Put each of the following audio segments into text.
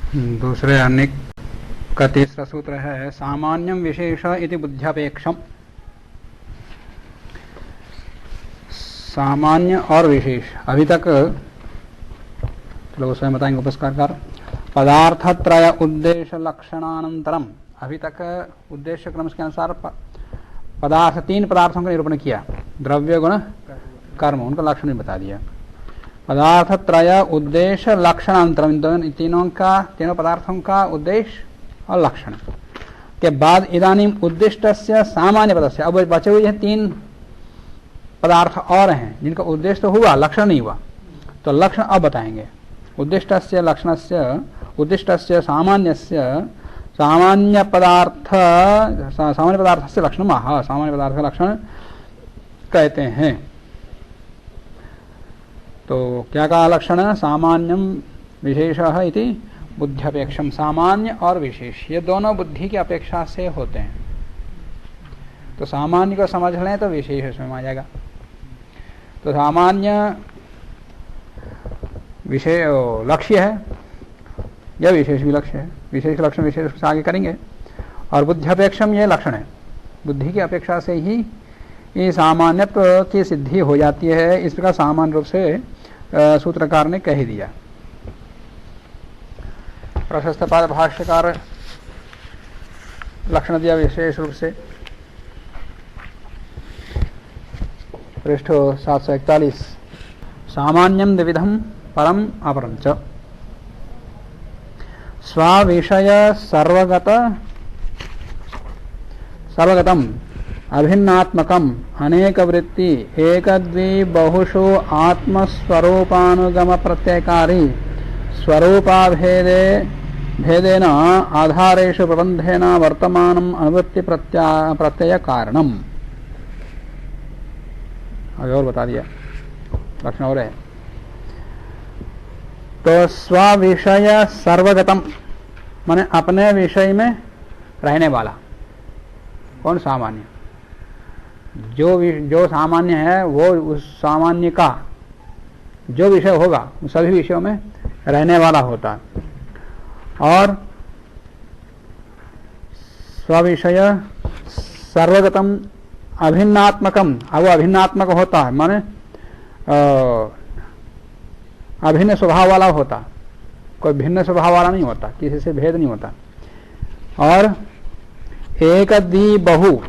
दूसरे अनिक का तीसरा सूत्र है सामान्यम विशेष इति बुद्ध्यापेक्षम। सामान्य और विशेष, अभी तक चलो स्वयं बताएंगे उपस्कारकार। पदार्थत्रय उद्देश्य लक्षणानंतरम, अभी तक उद्देश्य क्रम के अनुसार पदार्थ, तीन पदार्थों का निरूपण किया, द्रव्य गुण कर्म, उनका लक्षण भी बता दिया। पदार्थत्रय उद्देश्य लक्षणांतरम, तीनों पदार्थों का उद्देश्य और लक्षण के बाद इदानीम उद्दिष्टस्य सामान्य पदस्य, अब बचे हुए तीन पदार्थ और हैं जिनका उद्देश्य तो हुआ, लक्षण नहीं हुआ, तो लक्षण अब बताएंगे। उद्दिष्टस्य लक्षणस्य, उद्दिष्टस्य सामान्यस्य, सामान्य पदार्थस्य लक्षणम, सामान्य पदार्थ का लक्षण कहते हैं। तो क्या कहा लक्षण? सामान्यम विशेषः इति बुद्ध्यपेक्षम। सामान्य और विशेष ये दोनों बुद्धि की अपेक्षा से होते हैं। तो सामान्य को समझ लें तो विशेष उसमें आ जाएगा। तो सामान्य विषय लक्ष्य है या विशेष भी लक्ष्य है, विशेष लक्षण विशेष से आगे करेंगे। और बुद्ध्यपेक्षम ये लक्षण है, बुद्धि की अपेक्षा से ही ये सामान्यत्व की सिद्धि हो जाती है। इस प्रकार सामान्य रूप से सूत्रकार ने कह दिया। प्रशस्त पाद भाष्यकार लक्षण दिया विशेष रूप से, पृष्ठ 741। सामान्यम द्विविधम परम अपरम च, स्वाविषय सर्वगतम अभिन्नात्मकम अनेक वृत्ति एकद्वि बहुषु आत्मस्वरूपानुगम प्रत्ययकारी स्वरूपाभेदे भेदेन आधारेषु प्रबंधेन वर्तमानम अनुवृत्ति प्रत्यय कारणम। अभी और बता दिया लक्षण और है। तो स्वविषय सर्वगतम माने अपने विषय में रहने वाला। कौन? सामान्य। जो सामान्य है वो उस सामान्य का जो विषय होगा सभी विषयों में रहने वाला होता है। और स्विषय सर्वगतम अभिन्नात्मकम, अब वो अभिन्नात्मक होता है माने अभिन्न स्वभाव वाला होता, कोई भिन्न स्वभाव वाला नहीं होता, किसी से भेद नहीं होता। और एक द्वि बहुषु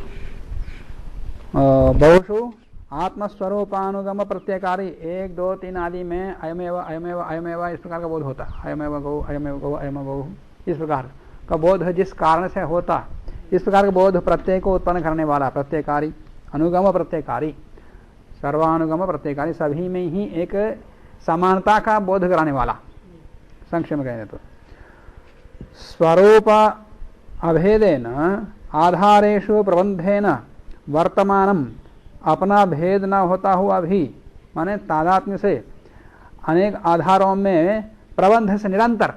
आत्मस्वरूपानुगम प्रत्ययकारी, 1 2 3 आदि में अयमेव अयमेव अयमेव इस प्रकार का बोध होता। अयमेव गौ अयमेव गौ अयमेव गौ, इस प्रकार का बोध जिस कारण से होता, इस प्रकार का बोध प्रत्यय को उत्पन्न करने वाला प्रत्ययकारी, अनुगम प्रत्ययकारी, सर्वानुगम प्रत्ययकारी, सभी में ही एक समानता का बोध कराने वाला। संक्षेप में कहें तो स्वरूप अभेदेन आधारेषु प्रबंधेन वर्तमानम, अपना भेद न होता हुआ भी माने तादात्म्य से अनेक आधारों में प्रबंध से निरंतर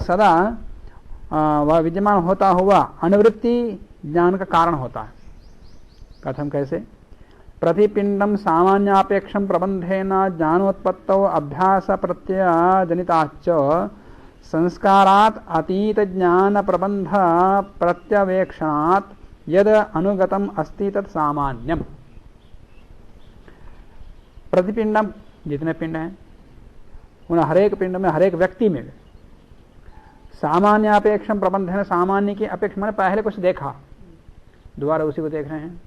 सदा वह विद्यमान होता हुआ अनुवृत्ति ज्ञान का कारण होता है। कथम कैसे? प्रतिपिंडम सामान्यापेक्षम प्रबंधेन ज्ञानोत्पत्तौ अभ्यास प्रत्यय जनिताच्च संस्कारात् अतीत ज्ञान प्रबंध प्रत्यवेक्षणात् यद अनुगतम अस्ति तत् सामान्यम। प्रतिपिंडम, जितने पिंड हैं उन हरेक पिंड में, हरेक व्यक्ति में सामान्य अपेक्षम प्रबंधन, सामान्य की अपेक्षा मैंने पहले कुछ देखा, दोबारा उसी को देख रहे हैं।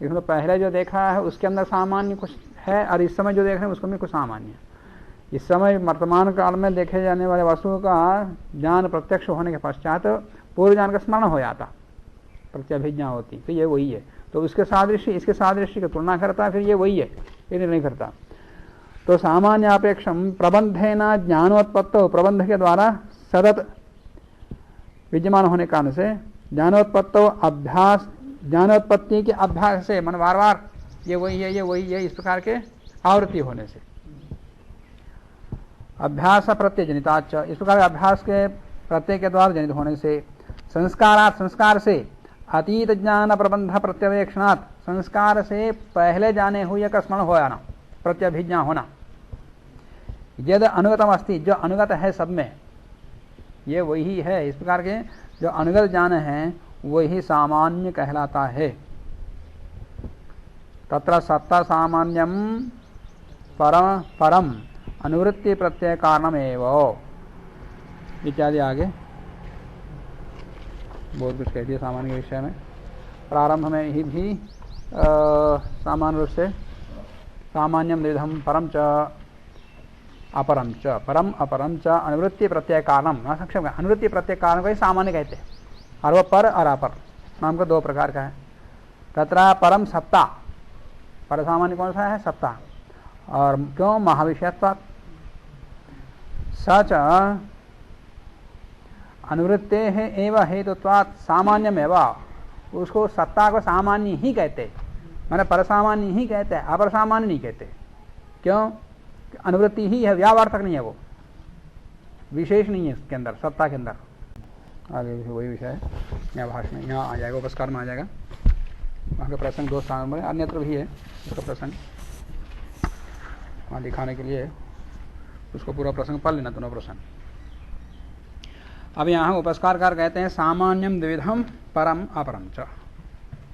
लेकिन तो पहले जो देखा है उसके अंदर सामान्य कुछ है, और इस समय जो देख रहे हैं उसको में कुछ सामान्य है। इस समय वर्तमान काल में देखे जाने वाले वस्तुओं का ज्ञान प्रत्यक्ष होने के पश्चात पूर्व ज्ञान का स्मरण हो जाता, प्रत्यभिज्ञा होती, तो ये वही है। तो उसके सादृश्य इसके सादृश्य की तुलना करता है, फिर ये वही है, ये नहीं करता। तो सामान्य अपेक्षम प्रबंधेन ज्ञानोत्पत्तो, प्रबंध के द्वारा सतत विद्यमान होने कारण से ज्ञानोत्पत्तो अभ्यास, ज्ञानोत्पत्ति के अभ्यास से मन बार बार ये वही है, ये वही है, इस प्रकार के आवृत्ति होने से अभ्यास प्रत्यय जनिताच, इस प्रकार अभ्यास के प्रत्यय के द्वारा जनित होने से संस्कारात्, संस्कार से अतीत ज्ञान प्रबंध प्रत्यवेक्षणात्, संस्कार से पहले जाने हुए का स्मरण हो जाना, प्रत्यभिज्ञा होना। यद अनुगतम अस्ति, जो अनुगत है सब में, ये वही है। इस प्रकार के जो अनुगत ज्ञान है वही सामान्य कहलाता है। तत्र सत्ता सामान्यम परम अनुवृत्ति प्रत्यय कारणमेव इत्यादि। आगे बहुत कुछ कह दिया सामान्य के विषय में। प्रारंभ में ही भी सामान्य रूप से सामान्यम द्विधम परम च अपरम च, परम अपरम च अनुवृत्ति प्रत्यय कारणम, संक्षेप में अनुवृत्ति प्रत्यय कारण को ही सामान्य कहते हैं। और वह पर और अपर नाम को दो प्रकार का है। तथा परम सत्ता, पर सामान्य कौन सा है? सत्ता। और क्यों? महाविषयत्वात्। सच अनुवृत्ते है एवं हेतुत्वात् सामान्यम एवं, उसको सत्ता को सामान्य ही कहते, मैंने परसामान्य ही कहते हैं, अपर सामान्य नहीं कहते। क्यों? अनुवृत्ति ही है, व्यावार्थक नहीं है, वो विशेष नहीं है उसके अंदर, सत्ता के अंदर। आगे वही विषय है यहाँ भाषण में, यहाँ आ जाएगा, उपस्कार में आ जाएगा। वहाँ का प्रसंग दो स्थान में अन्यत्र भी है उसका प्रसंग, वहाँ दिखाने के लिए उसको पूरा प्रसंग पढ़ लेना, दोनों प्रसंग। अब यहाँ उपस्कारकार कहते हैं सामान्यम द्विविधम परम अपरम च।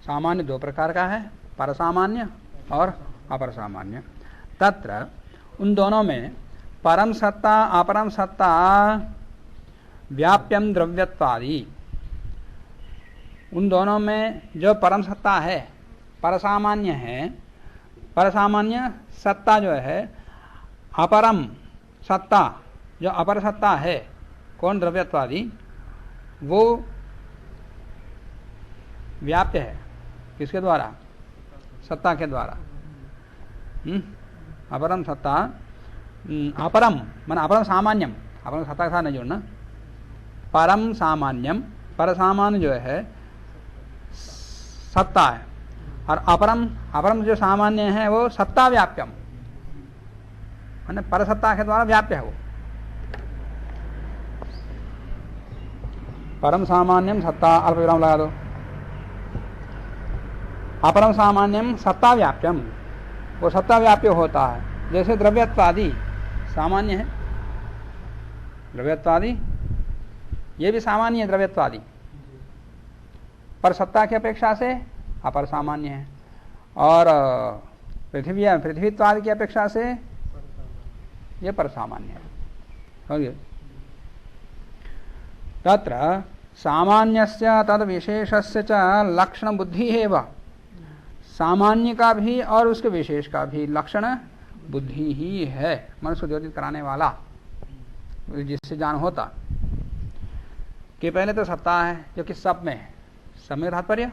सामान्य दो प्रकार का है, पर सामान्य और अपर सामान्य। तत्र उन दोनों में परम सत्ता अपरम सत्ता व्याप्यम द्रव्यत्वादि, उन दोनों में जो परम सत्ता है, परसामान्य है, परसामान्य सत्ता जो है, अपरम सत्ता जो अपर सत्ता है, कौन? द्रव्यत्वादि, वो व्याप्य है किसके द्वारा? सत्ता के द्वारा। अपरम सत्ता, अपरम मान अपरम सामान्यम, अपरम सत्ता के साथ नहीं जोड़ना, परम सामान्यम, पर सामान्य जो है सत्ता है, और अपरम, अपरम जो सामान्य है वो सत्ता व्याप्यम, माने पर सत्ता के द्वारा व्याप्य है वो। परम सामान्यम सत्ता, अल्प विराम लगा दो। अपरम सामान्यम सत्ता व्याप्यम, वो सत्ता व्याप्य होता है। जैसे द्रव्यत्वादि सामान्य है, द्रव्यत्वादि ये भी सामान्य है, द्रव्यत्वादि पर सत्ता की अपेक्षा से अपर सामान्य है, और पृथ्वीत्वादि की अपेक्षा से ये पर सामान्य है। तत्र सामान्यस्य तद विशेषस्य च लक्षण बुद्धि एव, सामान्य का भी और उसके विशेष का भी लक्षण बुद्धि ही है, मन को द्योतित कराने वाला, जिससे ज्ञान होता। कि पहले तो सत्ता है जो कि सब में है, सब में तात्पर्य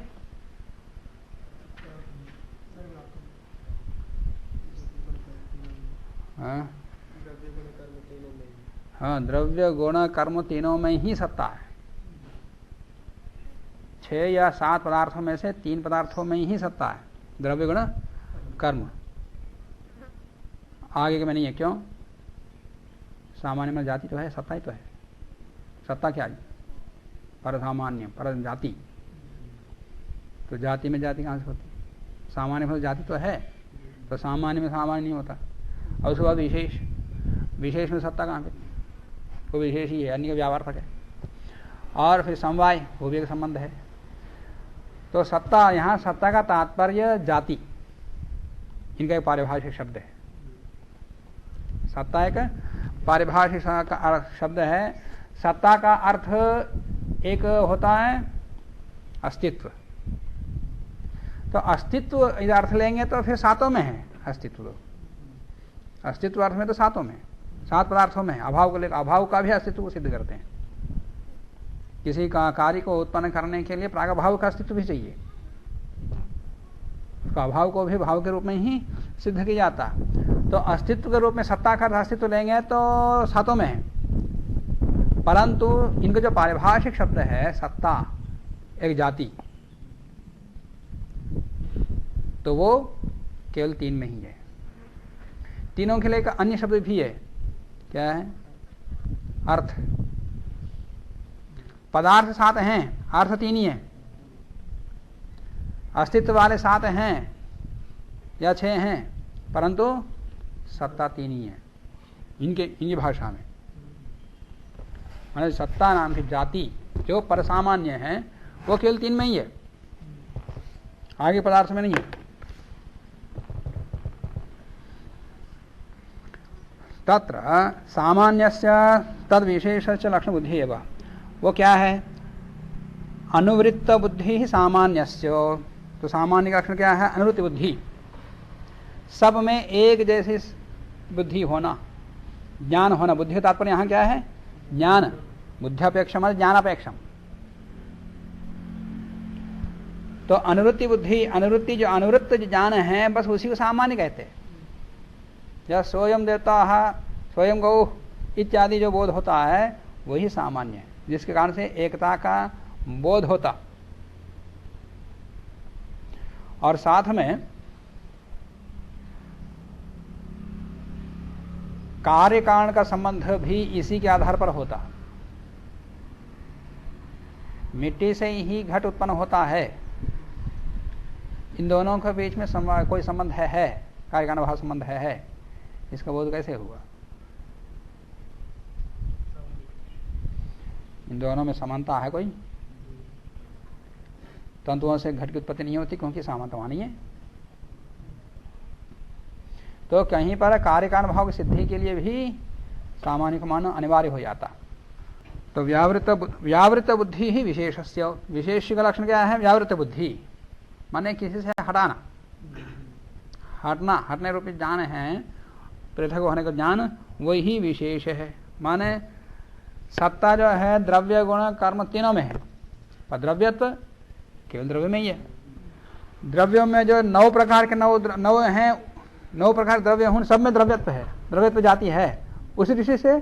हाँ, द्रव्य गुण कर्म तीनों में ही सत्ता है। 6 या 7 पदार्थों में से 3 पदार्थों में ही सत्ता है, द्रव्य गुण कर्म, आगे के में नहीं है। क्यों? सामान्य में जाति तो है, सत्ता ही तो है। सत्ता क्या है? पर सामान्य, पर जाति, तो जाति में जाति कहाँ से होती? सामान्य में जाति तो है, तो सामान्य में सामान्य नहीं होता। और उसके बाद विशेष, विशेष में सत्ता कहाँ पे? वो विशेष ही है, अन्य का व्यावार्थक है। और फिर समवाय, वो भी एक संबंध है। तो सत्ता, यहाँ सत्ता का तात्पर्य जाति, इनका एक पारिभाषिक शब्द है। सत्ता एक पारिभाषिक शब्द है। सत्ता का अर्थ एक होता है अस्तित्व, तो अस्तित्व यदि अर्थ लेंगे तो फिर सातों में है अस्तित्व। अस्तित्व अर्थ में तो सातों में, 7 पदार्थों में है। अभाव को लेकर, अभाव का भी अस्तित्व को सिद्ध करते हैं। किसी का कार्य को उत्पन्न करने के लिए प्रागभाव का अस्तित्व भी चाहिए, उसका अभाव को भी भाव के रूप में ही सिद्ध किया जाता। तो अस्तित्व के रूप में सत्ता का अस्तित्व लेंगे तो सातों में है, परंतु इनका जो पारिभाषिक शब्द है सत्ता, एक जाति, तो वो केवल 3 में ही है। तीनों के लिए एक अन्य शब्द भी है, क्या है? अर्थ। पदार्थ 7 हैं, अर्थ 3 ही है। अस्तित्व वाले 7 हैं या 6 हैं, परंतु सत्ता 3 ही है। इनकी भाषा में। माने सत्ता नाम की जाति जो परसामान्य है वो केवल 3 में ही है, आगे पदार्थ में नहीं है। तत्र सामान्यस्य तद विशेषस्य लक्षण बुद्धि एवं, वो क्या है? अनुवृत्त बुद्धि ही सामान्यस्य। तो सामान्य का लक्षण क्या है? अनुवृत्ति बुद्धि, सब में एक जैसी बुद्धि होना, ज्ञान होना। बुद्धि का तात्पर्य यहां क्या है? ज्ञान। बुद्ध्यापेक्षम मतलब ज्ञानापेक्षम। तो अनुवृत्ति बुद्धि, अनुवृत्ति जो अनुवृत्त जो ज्ञान है बस उसी को सामान्य कहते हैं। या स्वयं देवता स्वयं गौ इत्यादि जो बोध होता है वही सामान्य है, जिसके कारण से एकता का बोध होता। और साथ में कार्य कारण का संबंध भी इसी के आधार पर होता। मिट्टी से ही घट उत्पन्न होता है, इन दोनों के बीच में कोई संबंध है कार्य कारण भाव संबंध है। इसका बोध कैसे हुआ? इन दोनों में समानता है कोई? तंतुओं से घट की उत्पत्ति नहीं होती क्योंकि समानता वहां नहीं है। तो कहीं पर कार्य कारण भाव की सिद्धि के लिए भी सामान्य को मानना अनिवार्य हो जाता। तो व्यावृत बुद्धि ही विशेषस्य, विशेष का लक्षण क्या है? व्यावृत बुद्धि माने किसी से हटाना, हटने रूपी ज्ञान है, पृथक होने का ज्ञान, वही विशेष है। माने सत्ता जो है द्रव्य गुण कर्म तीनों में है, पर द्रव्यत्व केवल द्रव्य में ही है। द्रव्यों में जो 9 प्रकार के 9 हैं, 9 प्रकार द्रव्य उन सब में द्रव्यत्व है, द्रव्यत्व जाति है, उसी दृष्टि से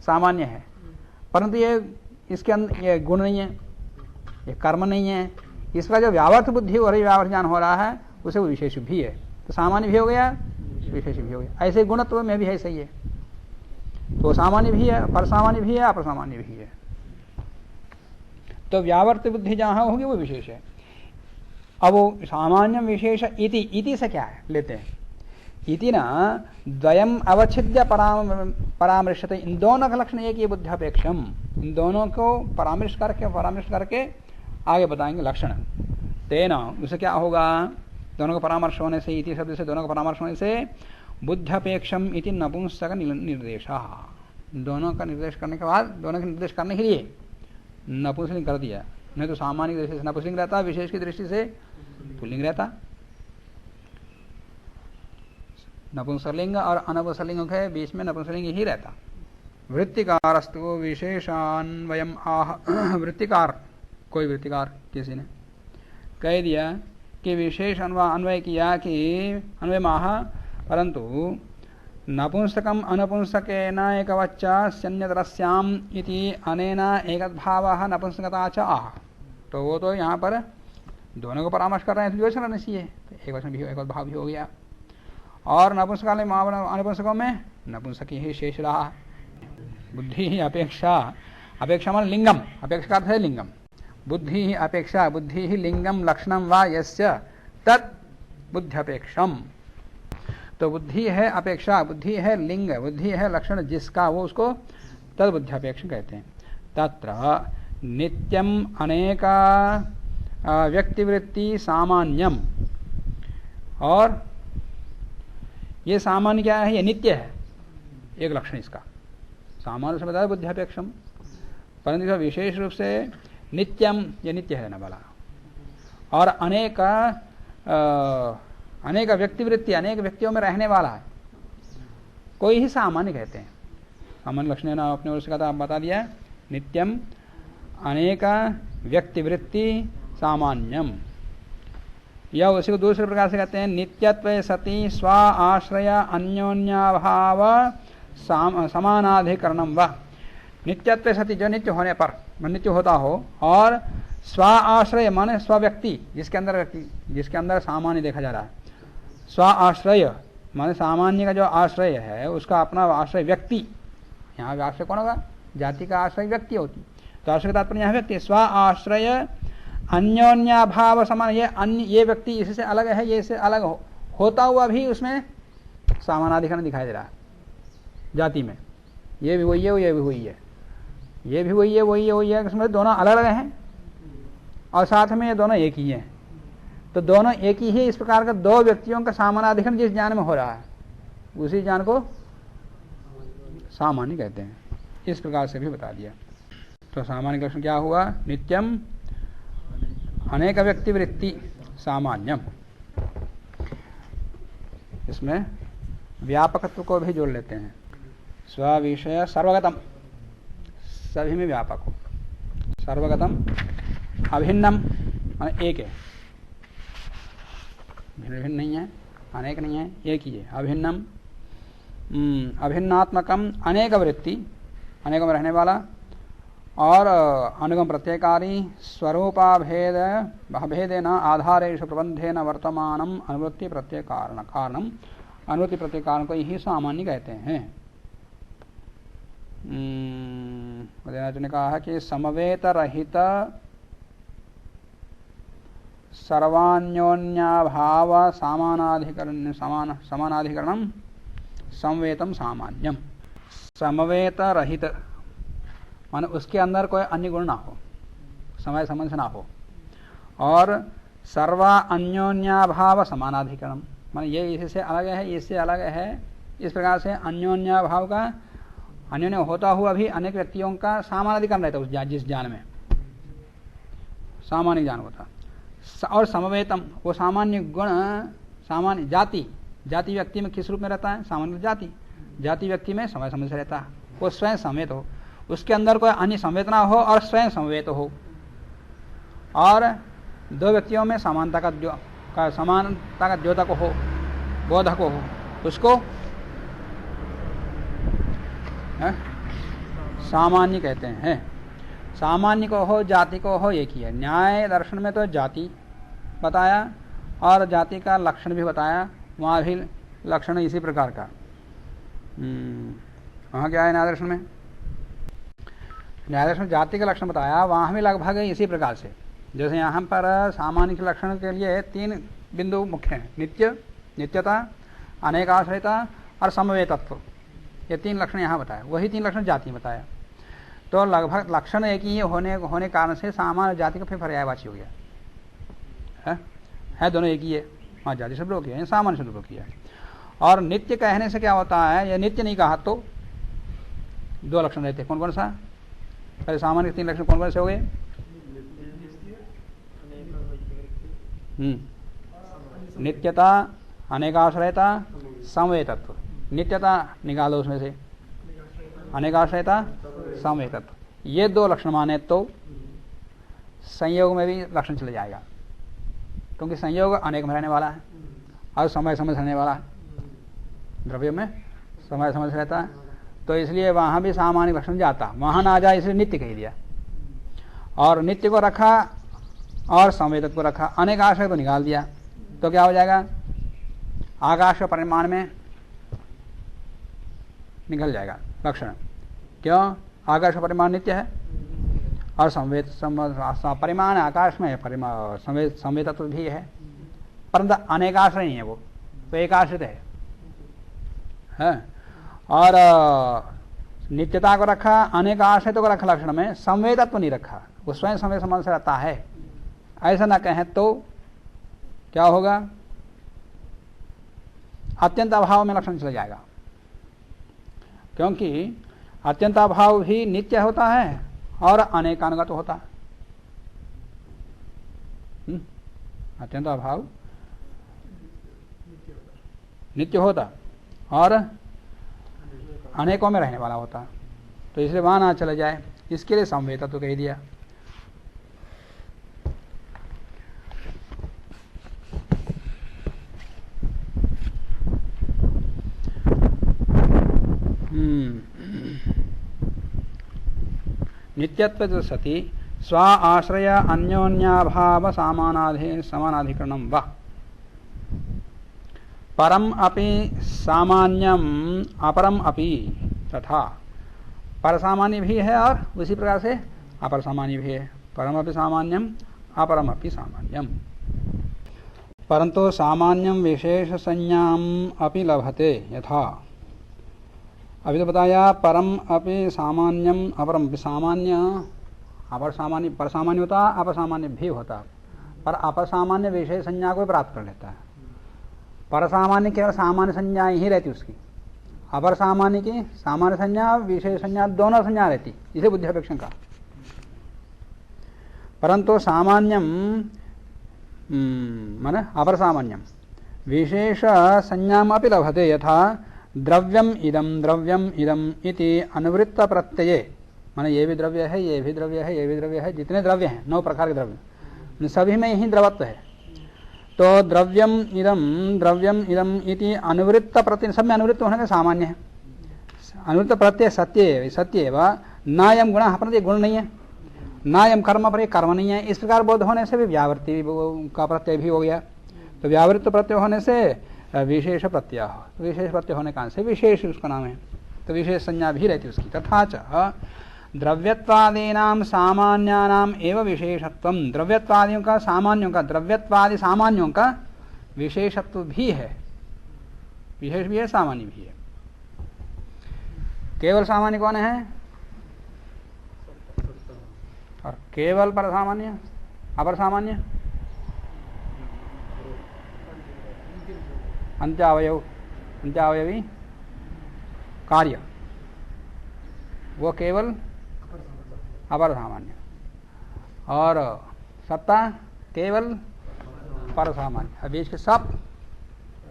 सामान्य है। परंतु ये इसके अंदर ये गुण नहीं है, ये कर्म नहीं है। इसका जो व्यावर्त बुद्धि और व्यावर्त ज्ञान हो रहा है उसे वो विशेष भी है। तो सामान्य भी हो गया, विशेष भी हो गया। ऐसे गुणत्व में भी है, सही है। तो सामान्य भी है, परसामान्य भी है, अप्रसामान्य भी है। तो व्यावर्त बुद्धि जहां होगी वो विशेष है। अब वो सामान्य विशेष इति से क्या है लेते हैं? इति ना द्वयम अवच्छिद्य परामृश्यते। इन दोनों का लक्षण एक ही बुद्ध्यापेक्षम। इन दोनों को परामर्श करके आगे बताएंगे लक्षण। तेना उससे क्या होगा? दोनों का परामर्श होने से, इति शब्द से दोनों का परामर्श होने से बुद्ध्यापेक्षम इति नपुंसक निर्देश। दोनों का निर्देश करने के बाद, दोनों का निर्देश करने के लिए नपुंसकलिंग कर दिया। नहीं तो सामान्य दृष्टि से नपुंसकलिंग रहता, विशेष की दृष्टि से पुल्लिंग रहता। नपुंसकलिंग और अनपुंसकलिंग के बीच में नपुंसकलिंग ही रहता। वृत्तिकारस्तु विशेषान्वयम आह। वृत्तिकार, कोई वृत्तिकार किसी ने कह दिया कि विशेष अन्वय किया कि अन्वय माह, परंतु नपुंसकम अनपुंसकेन एकवच्चन्यतरस्याम इति अनेन एकद्भावः नपुंसकता च आह। तो वो तो यहाँ पर दोनों को परामर्श कर रहे हैं, तो द्विवचन रहना चाहिए, तो एक वचन भी, एक भाव भी हो गया। और नपुंसकाल में अनपुंसकों में नपुंसक ही शेष रहा। बुद्धि ही अपेक्षा, अपेक्षा मान लिंगम, अपेक्षा का अर्थ है लिंगम। बुद्धि ही अपेक्षा, बुद्धि ही लिंगम लक्षणम वा यस्य तत् बुद्ध्यपेक्षम। तो बुद्धि है अपेक्षा, बुद्धि है लिंग, बुद्धि है लक्षण जिसका, वो उसको तद बुद्ध्यापेक्ष कहते हैं। तत्र नित्यम अनेका व्यक्तिवृत्ति सामान्यम। और ये सामान्य क्या है? ये नित्य है, एक लक्षण इसका। सामान्य से बताया बुद्ध्यापेक्षम, परंतु विशेष रूप से नित्यम, ये नित्य है ना वाला। और अनेक व्यक्तिवृत्ति, अनेक व्यक्तियों में रहने वाला है, कोई ही सामान्य कहते हैं। सामान्य लक्षण ना अपने ओर से कहा, बता दिया। नित्यम अनेक व्यक्तिवृत्ति सामान्यम, या उसी को दूसरे प्रकार से कहते हैं नित्यत्व सति स्व आश्रय अन्योन्याभाव समानाधिकरणम व। नित्यत्व सति जो नित्य होने पर, नित्य होता हो, और स्व आश्रय माने स्व व्यक्ति, जिसके अंदर सामान्य देखा जा रहा है। स्व आश्रय माने सामान्य का जो आश्रय है उसका अपना आश्रय व्यक्ति। यहाँ आश्रय कौन होगा? जाति का आश्रय व्यक्ति होती। तो आश्रय का तात्पर्य यहाँ व्यक्ति। स्व आश्रय अन्योन्याभाव समान, ये अन्य, ये व्यक्ति इससे अलग है, ये इससे अलग होता हुआ भी उसमें समानाधिकरण दिखाई दे रहा है। जाति में। ये भी वही है, ये भी वही है, ये भी वही है, वही है, वही है, इसमें दोनों अलग अलग हैं और साथ में ये दोनों एक ही हैं। तो दोनों एक ही है। इस प्रकार का दो व्यक्तियों का सामानाधिकरण जिस ज्ञान में हो रहा है उसी ज्ञान को सामान्य कहते हैं। इस प्रकार से भी बता दिया। तो सामान्य लक्षण क्या हुआ? नित्यम अनेक व्यक्ति वृत्ति सामान्यम। इसमें व्यापकत्व को भी जोड़ लेते हैं। स्विषय सर्वगतम, सभी में व्यापक हो। सर्वगतम अभिन्नम माने एक है, भिन्न भिन्न नहीं है, अनेक नहीं है, एक ही है। अभिन्नम अभिन्नात्मकम अनेक वृत्ति, अनेकों में रहने वाला और अनुगम प्रत्ययकारी स्वरूपाभेद भेदेन आधारेषु प्रबंधेन वर्तमानम अनुवृत्ति प्रत्यय कारणम। अनुवृत्ति प्रत्यय कारण को यही सामान्य कहते हैं। ने कहा है कि समवेत रहित सर्वान्योन्याभाव समानाधिकरणम समवेतम सामान्यम। समवेत रहित माने उसके अंदर कोई अन्य गुण ना हो, समय संबंध ना हो, और सर्वा अन्योन्याभाव समानाधिकरणम माने ये इससे अलग है, इससे अलग है, इस प्रकार से अन्योन्याभाव का अन्योन्य होता हुआ भी अनेक व्यक्तियों का सामानाधिकरण रहता है उस जिस ज्ञान में सामान्य ज्ञान होता। और समवेतम वो सामान्य गुण, सामान्य जाति, जाति व्यक्ति में किस रूप में रहता है? सामान्य जाति, जाति व्यक्ति में समय समय से रहता है, वो स्वयं समवेत हो, उसके अंदर कोई अन्य संवेदना हो और स्वयं समवेत हो। और दो व्यक्तियों में समानता का द्योतक हो, बोधक हो, उसको सामान्य कहते हैं। सामान्य को हो, जाति को हो, एक ही है। न्याय दर्शन में तो जाति बताया और जाति का लक्षण भी बताया, वहाँ भी लक्षण इसी प्रकार का। वहाँ क्या है न्याय दर्शन में? न्याय दर्शन में जाति का लक्षण बताया, वहाँ भी लगभग इसी प्रकार से। जैसे यहाँ पर सामान्य के लक्षण के लिए तीन बिंदु मुख्य हैं: नित्य, नित्यता, अनेकाश्रयता और समवेतत्व। ये तीन लक्षण यहाँ बताया, वही तीन लक्षण जाति में बताया। तो लगभग लक्षण एक ही होने कारण से सामान्य जाति का फिर पर्यायवाची हो गया है दोनों एक ही है। हाँ, जाति शब्द हो गया, सामान्य शब्द हो गया। और नित्य कहने से क्या होता है? ये नित्य नहीं कहा तो दो लक्षण रहते, कौन कौन सा? पहले सामान्य तीन लक्षण कौन कौन से हो गए? नित्यता, अनेकाश्रयता, समवेतत्व। नित्यता निकालो उसमें से, अनेकाश्रयता, समवेतत्व। ये दो लक्षण माने तो संयोग में भी लक्षण चले जाएगा, क्योंकि संयोग अनेक में रहने वाला है और समय समय रहने वाला है, द्रव्य में समय समय रहता है, तो इसलिए वहां भी सामान्य लक्षण जाता, वहां ना आ जाए इसलिए नित्य कह दिया। और नित्य को रखा और संवेदक को रखा, अनेक आश्रय को निकाल दिया, तो क्या हो जाएगा? आकाश परिमाण में निकल जाएगा लक्षण। क्यों? आकाश परिमाण नित्य है और परिमाण आकाश में संवेदत्व भी है, परंतु अनेकाश्रय नहीं है, वो तो एक आश्रित है। और नित्यता को रखा, अनेक आश्रितों को रखा लक्षण में, संवेदत्व नहीं रखा, वो स्वयं समय संबंध से रहता है। ऐसा ना कहें तो क्या होगा? अत्यंत अभाव में लक्षण चला जाएगा, क्योंकि अत्यंत अभाव भी नित्य होता है और अनेकानुगत होता है। अत्यंत अभाव नित्य होता और अनेकों में रहने वाला होता, तो इसलिए वहां ना चला जाए, इसके लिए संवेदत्व तो कह दिया। नित्यत्व सति स्व आश्रय अन्योन्याभाव समानाधिकरणम वा परम अपि सामान्यम अपरम अपि तथा। पर सामान्य भी है और उसी प्रकार से अपर सामान्य भी है। परम अपि सामान्यम अपरम अपि सामान्यम, परंतु सामान्यम विशेष संज्ञाम अपि लभते। यथा अभी तो बताया परम अपि सामान्यम अपरम अपि सामान्य, अपर सामान्य पर सामान्य होता, अपर सामान्य भी होता, पर अपर सामान्य विशेष संज्ञा को प्राप्त कर लेता है। पर सामान्य केवल सामान्य संज्ञा ही रहती उसकी, अपर सामान्य की सामान्य संज्ञा विशेष संज्ञा दोनों संज्ञा रहती, इसे बुद्धि अपेक्षण का। परंतु सामान्यम माने अपर सामान्यम विशेष संज्ञाम अपि लभते, यथा द्रव्यम इदम इति अनुवृत्त प्रत्यये, माने ये भी द्रव्य है, ये भी द्रव्य है, ये भी द्रव्य है, जितने द्रव्य हैं 9 प्रकार के द्रव्य, सभी में ही द्रवत्व है। तो द्रव्यम इदम इति अनुवृत्त प्रत्यय, सब में अनुवृत्त होने का सामान्य है। अनुवृत्त प्रत्यय सत्य व नायम गुण, प्रत्यय गुण नहीं है, नायम कर्म पर कर्म नहीं है, इस प्रकार बोध होने से भी व्यावृत्ति का प्रत्यय भी हो गया। तो व्यावृत्त प्रत्यय होने से विशेष प्रत्यय, विशेष प्रत्यय होने का से विशेष उसका नाम है, तो विशेष संज्ञा भी रहती उसकी। तथा च द्रव्यत्वादीनां सामान्यानाम एवं विशेषत्वम, द्रव्यत्वादियों का सामान्यों का, द्रव्यत्वादि सामान्यों का विशेषत्व भी है, विशेष भी है सामान्य भी है। केवल सामान्य कौन है और केवल पर सामान्य, अपर सामान्य अंत्यावयवी कार्य, वो केवल अपर सामान्य, और सत्ता केवल पर सामान्य। अब बीच के सब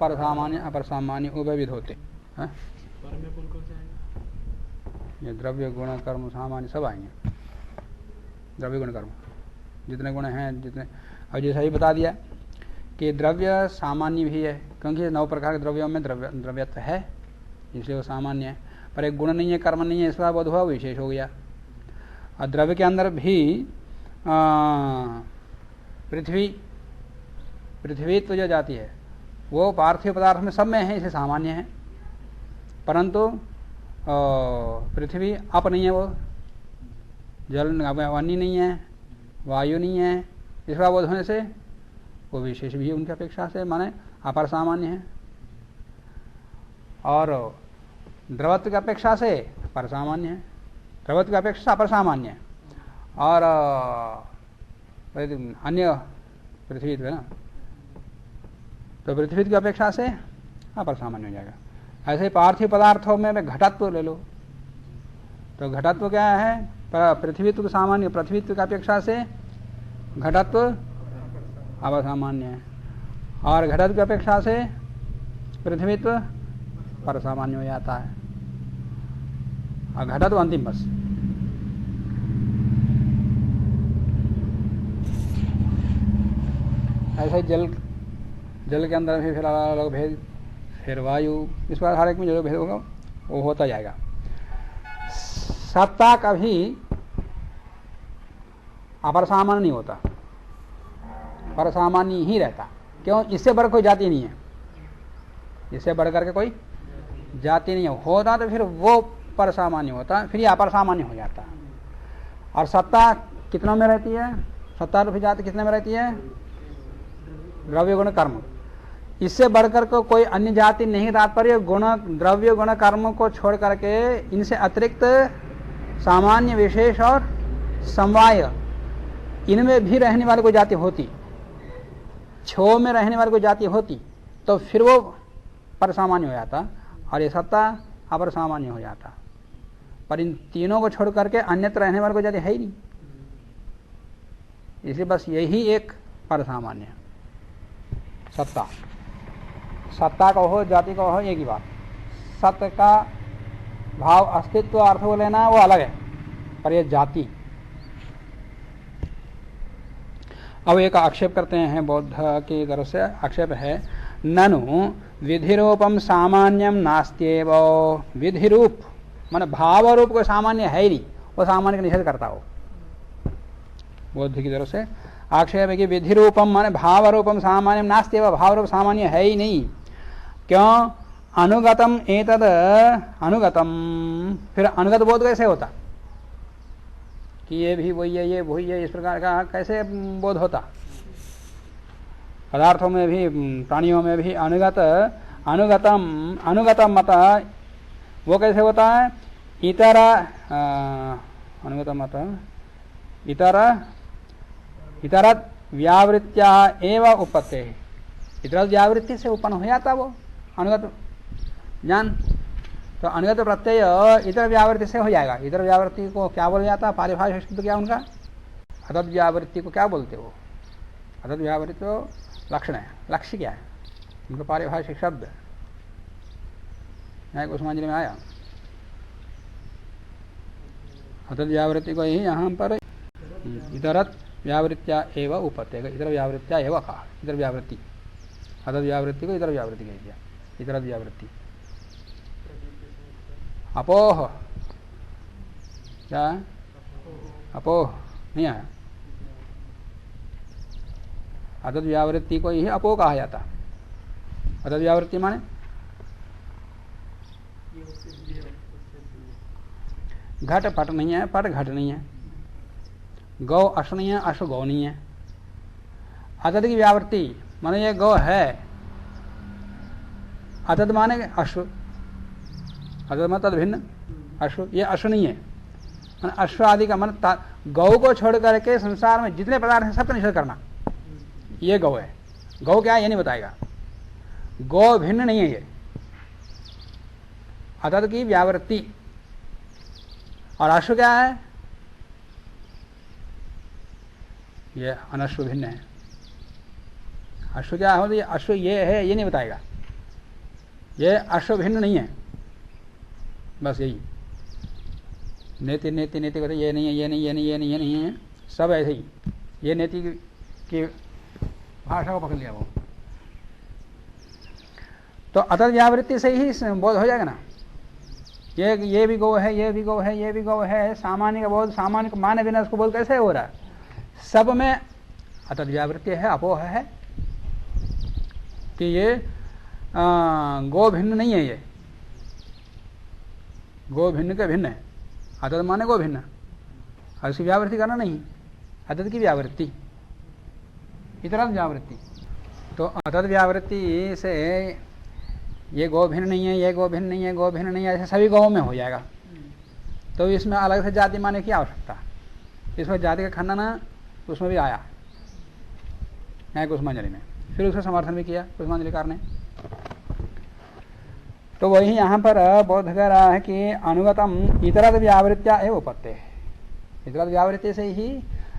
पर सामान्य अपर सामान्य उभयविध होते हैं। ये द्रव्य गुण कर्म सामान्य सब आएंगे, द्रव्य गुण कर्म जितने गुण हैं जितने। अब जैसा ही बता दिया कि द्रव्य सामान्य भी है, क्योंकि 9 प्रकार के द्रव्यों में द्रव्यत्व है, इसलिए वो सामान्य है, पर एक गुण नहीं है, कर्म नहीं है, इसका बोध हुआ विशेष हो गया। और द्रव्य के अंदर भी पृथ्वीत्व जो जाती है वो पार्थिव पदार्थ में सब में है, इसे सामान्य है, परंतु पृथ्वी अप नहीं है, वो जल अग्नि नहीं है, वायु नहीं है, इसका बोध होने से वो विशेष भी उनकी अपेक्षा से माने अपर सामान्य है, और द्रवत्व की अपेक्षा से पर सामान्य है, द्रवत्व की अपेक्षा से अपर सामान्य है, और अन्य पृथ्वी है ना, तो पृथ्वी की अपेक्षा से अपर सामान्य हो जाएगा। ऐसे पार्थिव पदार्थों में घटत्व ले लो, तो घटत्व क्या है, पृथ्वीत्व के सामान्य, पृथ्वीत्व की अपेक्षा से घटत्व अपर सामान्य है, और घटत्व की अपेक्षा से पृथ्वीत्व पर सामान्य हो जाता है, और घटत्व अंतिम बस। ऐसा ही जल के अंदर भी फिर अलग अलग भेद, फिर वायु, इस बार हर एक में जो भेद होगा वो होता जाएगा। सत्ता कभी अपर सामान्य नहीं होता, पर सामान्य ही रहता। क्यों? इससे बढ़ कोई जाति नहीं है, इससे बढ़ करके कोई जाति नहीं है, होता तो फिर वो पर सामान्य होता, फिर ये अपर सामान्य हो जाता। और सत्ता कितनों में रहती है? सत्ता रूपी जाति कितने में रहती है? द्रव्य गुण कर्म। इससे बढ़कर को कोई अन्य जाति नहीं, तात्पर्य गुण द्रव्य गुण कर्म को छोड़ करके इनसे अतिरिक्त सामान्य विशेष और समवाय इनमें भी रहने वाली कोई जाति होती, छो में रहने वाली कोई जाति होती, तो फिर वो पर सामान्य हो जाता, और ये सत्ता अपर सामान्य हो जाता। पर इन तीनों को छोड़ करके अन्यत्र रहने वाली कोई जाति है ही नहीं, इसलिए बस यही एक पर सामान्य है। सत्ता, सत्ता का हो जाति का हो एक ही बात। सत्य का भाव अस्तित्व अर्थ को लेना वो अलग है, पर ये जाति। अब एक आक्षेप करते हैं बौद्ध की तरफ से, आक्षेप है ननु विधिरूपम सामान्यम नास्त्येव। विधि रूप माने भाव रूप कोई सामान्य है ही नहीं, वो सामान्य का निषेध करता हो। बौद्ध की तरफ से आक्षेप है कि विधि रूपम माने भाव रूपम सामान्यम नास्त्येव, भाव रूप सामान्य है ही नहीं। क्यों? अनुगतम एतद अनुगतम, फिर अनुगत बोध कैसे होता कि ये भी वही है, ये वही है, इस प्रकार का कैसे बोध होता? पदार्थों में भी प्राणियों में भी अनुगतम मत वो कैसे होता है? इतर अनुगत मत इतर व्यावृत्त्या एव उपत्ते, इतर व्यावृत्ति से उत्पन्न हो जाता वो अनुगत ज्ञान। तो अनुगत प्रत्यय इतर व्यावृत्ति से हो जाएगा। इतर व्यावृत्ति को क्या बोला जाता है? पारिभाषिक शब्द क्या उनका? अतद व्यावृत्ति को क्या बोलते हो? अतद व्यावृत्ति तो लक्षण है, लक्ष्य क्या है उनका? पारिभाषिक शब्द को समझने में आया। अतद व्यावृत्ति को यही यहाँ पर इतरत व्यावृत्त्या एव उपत्तेगा, इतर व्यावृत्त्या एव कहा। इतर व्यावृत्ति, अतद व्यावृत्ति को इतर व्यावृत्ति कह दिया। इतर व्यावृत्ति अपोह, क्या अपोह नहीं आया। अतद व्यावृत्ति को यही अपोह कहा जाता। अतद व्यावृत्ति माने घट पट नहीं है, पट घट नहीं है, गौ अश्व नहीं है, अश्व गौ नहीं है। अतद की व्यावृत्ति माने ये गौ है, अतद माने अश्व, अतद मतलब भिन्न अश्व, ये अश्व नहीं है। माने अश्व आदि का मन गौ को छोड़ करके संसार में जितने पदार्थ हैं सबका निषेध करना, ये गौ है। गौ क्या है ये नहीं बताएगा, गौ भिन्न नहीं है ये। अतद की व्यावृत्ति। और अश्व क्या है? ये अनश्व भिन्न है। अश्व क्या है? ये अश्व ये है ये नहीं बताएगा, ये अश्व भिन्न नहीं है, बस यही। नेति नेति नेति कहते ये नहीं है, ये नहीं, ये नहीं, ये नहीं, ये नहीं है, सब ऐसे ही। ये नेति की भाषा को पकड़ लिया वो। तो अतद व्यावृत्ति से ही बोध हो जाएगा ना। ये भी गौ है, ये भी गौ है, ये भी गौ है। सामान्य का बोध, सामान्य को माने बिना उसको बोध कैसे हो रहा है? सब में अतद व्यावृत्ति है, अपोह है कि ये गो भिन्न नहीं है, ये गो भिन्न के भिन्न है। अतद माने गो भिन्न, और उसकी व्यावृत्ति करना नहीं, अतद की व्यावृत्ति, इतर व्यावृत्ति। तो अतद व्यावृत्ति से ये गो भिन्न नहीं है, ये गो भिन्न नहीं है, गो भिन्न नहीं है, ऐसे सभी गौ में हो जाएगा। तो इसमें अलग से जाति माने की आवश्यकता? इसमें जाति का खंडन उसमें भी आया है कुसुमांजलि में, फिर उसका समर्थन भी किया कुसुमांजलिकार ने। तो वही यहाँ पर बोध कर रहा है कि अनुगतम इतरत व्यावृत्त्या एव उपत्ते, इतरत व्यावृत्ति से ही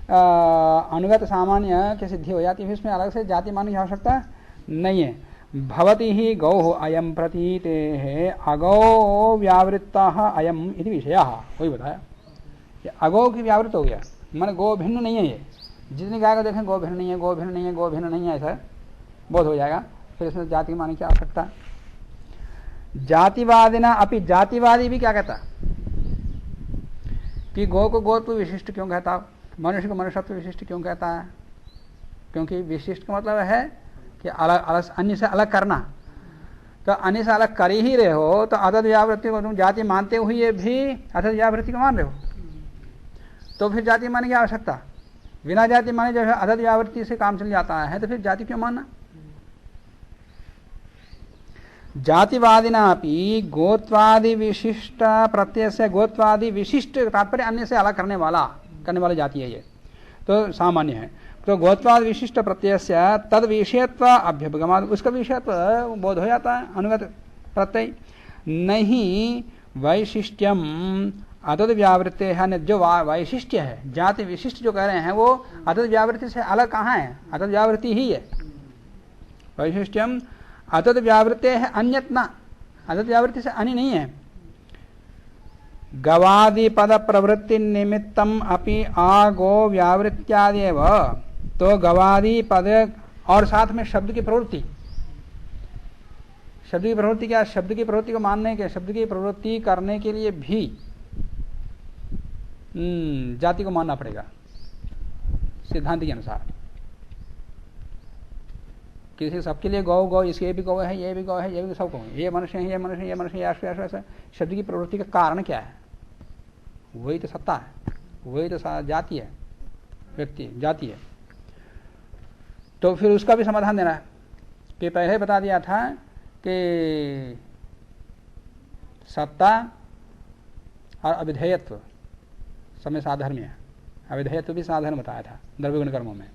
अनुगत सामान्य की सिद्धि हो जाती है, इसमें अलग से जाति मानने की आवश्यकता नहीं है। भवति ही गौ अयम प्रतीते है अगौ व्यावृत्ता अयम इति विषय, वही बताया कि अगौ की व्यावृत्त हो गया, माने गो भिन्न नहीं है। ये जितनी गाय को देखें गो भिन्न नहीं है, गो भिन्न नहीं है, गो भिन्न नहीं है, ऐसा बोध हो जाएगा। फिर इसमें जाति मानने की आवश्यकता। जातिवादिना अपि, जातिवादी भी क्या कहता कि गौ को गोत्व विशिष्ट क्यों कहता, मनुष्य को मनुष्यत्व विशिष्ट क्यों कहता है? क्योंकि विशिष्ट का मतलब है कि अलग अलग, अन्य से अलग करना। तो अन्य से अलग कर ही रहे हो तो अतद व्यावृत्ति को तुम जाति मानते हुए भी अतद व्यावृत्ति को मान रहे हो, तो फिर जाति मानने की आवश्यकता? बिना जाति माने जब अतद व्यावृत्ति से काम चल जाता है तो फिर जाति क्यों मानना? जातिवादिनापि गोत्वादि विशिष्ट प्रत्यय से, गोत्वादि विशिष्ट तात्पर्य अन्य से अलग करने वाला जाति है ये, तो सामान्य है। तो गोत्वादि विशिष्ट प्रत्यय से तद विषयत्व अभ्युपगमात्, उसका विषयत्व बोध हो जाता है अनुगत प्रत्यय। नहीं वैशिष्ट्यम अतद व्यावृत्ति है, जो वैशिष्ट्य है जाति विशिष्ट जो कह रहे हैं वो अतद व्यावृत्ति से अलग कहाँ है? अतद व्यावृत्ति ही है। वैशिष्ट्यम अतद व्यावृत्ति है, अन्यत न, अतद व्यावृत्ति से अन्य नहीं है। गवादि पद प्रवृत्ति निमित्तम अपि आगो व्यावृत्त्यादेव, तो गवादि पद और साथ में शब्द की प्रवृत्ति। शब्द की प्रवृत्ति क्या? शब्द की प्रवृत्ति को मानने के, शब्द की प्रवृत्ति करने के लिए भी जाति को मानना पड़ेगा सिद्धांत के अनुसार। किसी सबके लिए गौ गौ, इसके ये भी गौ है, ये भी गौ है, ये भी सब गौ है, ये मनुष्य है, ये मनुष्य, ये मनुष्य, ऐसा शब्द की प्रवृत्ति का कारण क्या है? वही तो सत्ता है, वही तो जाति है, व्यक्ति जाति है। तो फिर उसका भी समाधान देना है कि पहले बता दिया था कि सत्ता और अविधेयत्व समय साधर्म्य, अविधेयत्व भी साधन बताया था द्रव्य गुण कर्मों में,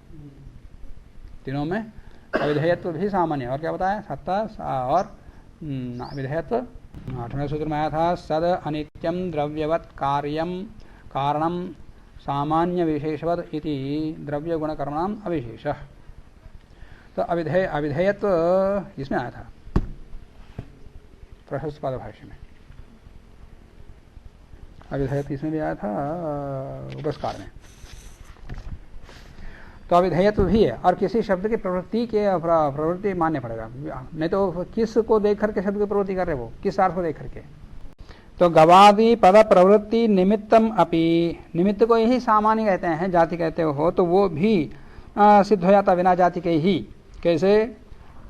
तीनों में अविधेयत्व भी सामान्य। और क्या बताया? सत्ता और अविधेयत्व 8वें सूत्र में आया था, सद अनित्यम द्रव्यवत कार्यम कारणम सामान्य विशेषवत इति द्रव्य गुण कर्मणाम अविशेष। तो अविधेयत्व इसमें आया था प्रशस्त पाद भाष्य में, अविधेयत्व इसमें भी आया था उपस्कार में। तो अविधेयत्व भी है, और किसी शब्द की प्रवृत्ति मानने पड़ेगा, नहीं तो किस को देख करके शब्द की प्रवृत्ति कर रहे, वो किस अर्थ को देख करके। तो गवादि पद प्रवृत्ति निमित्तम अपि, निमित्त को यही सामान्य कहते हैं, जाति कहते हो, तो वो भी सिद्ध हो जाता बिना जाति के ही। कैसे?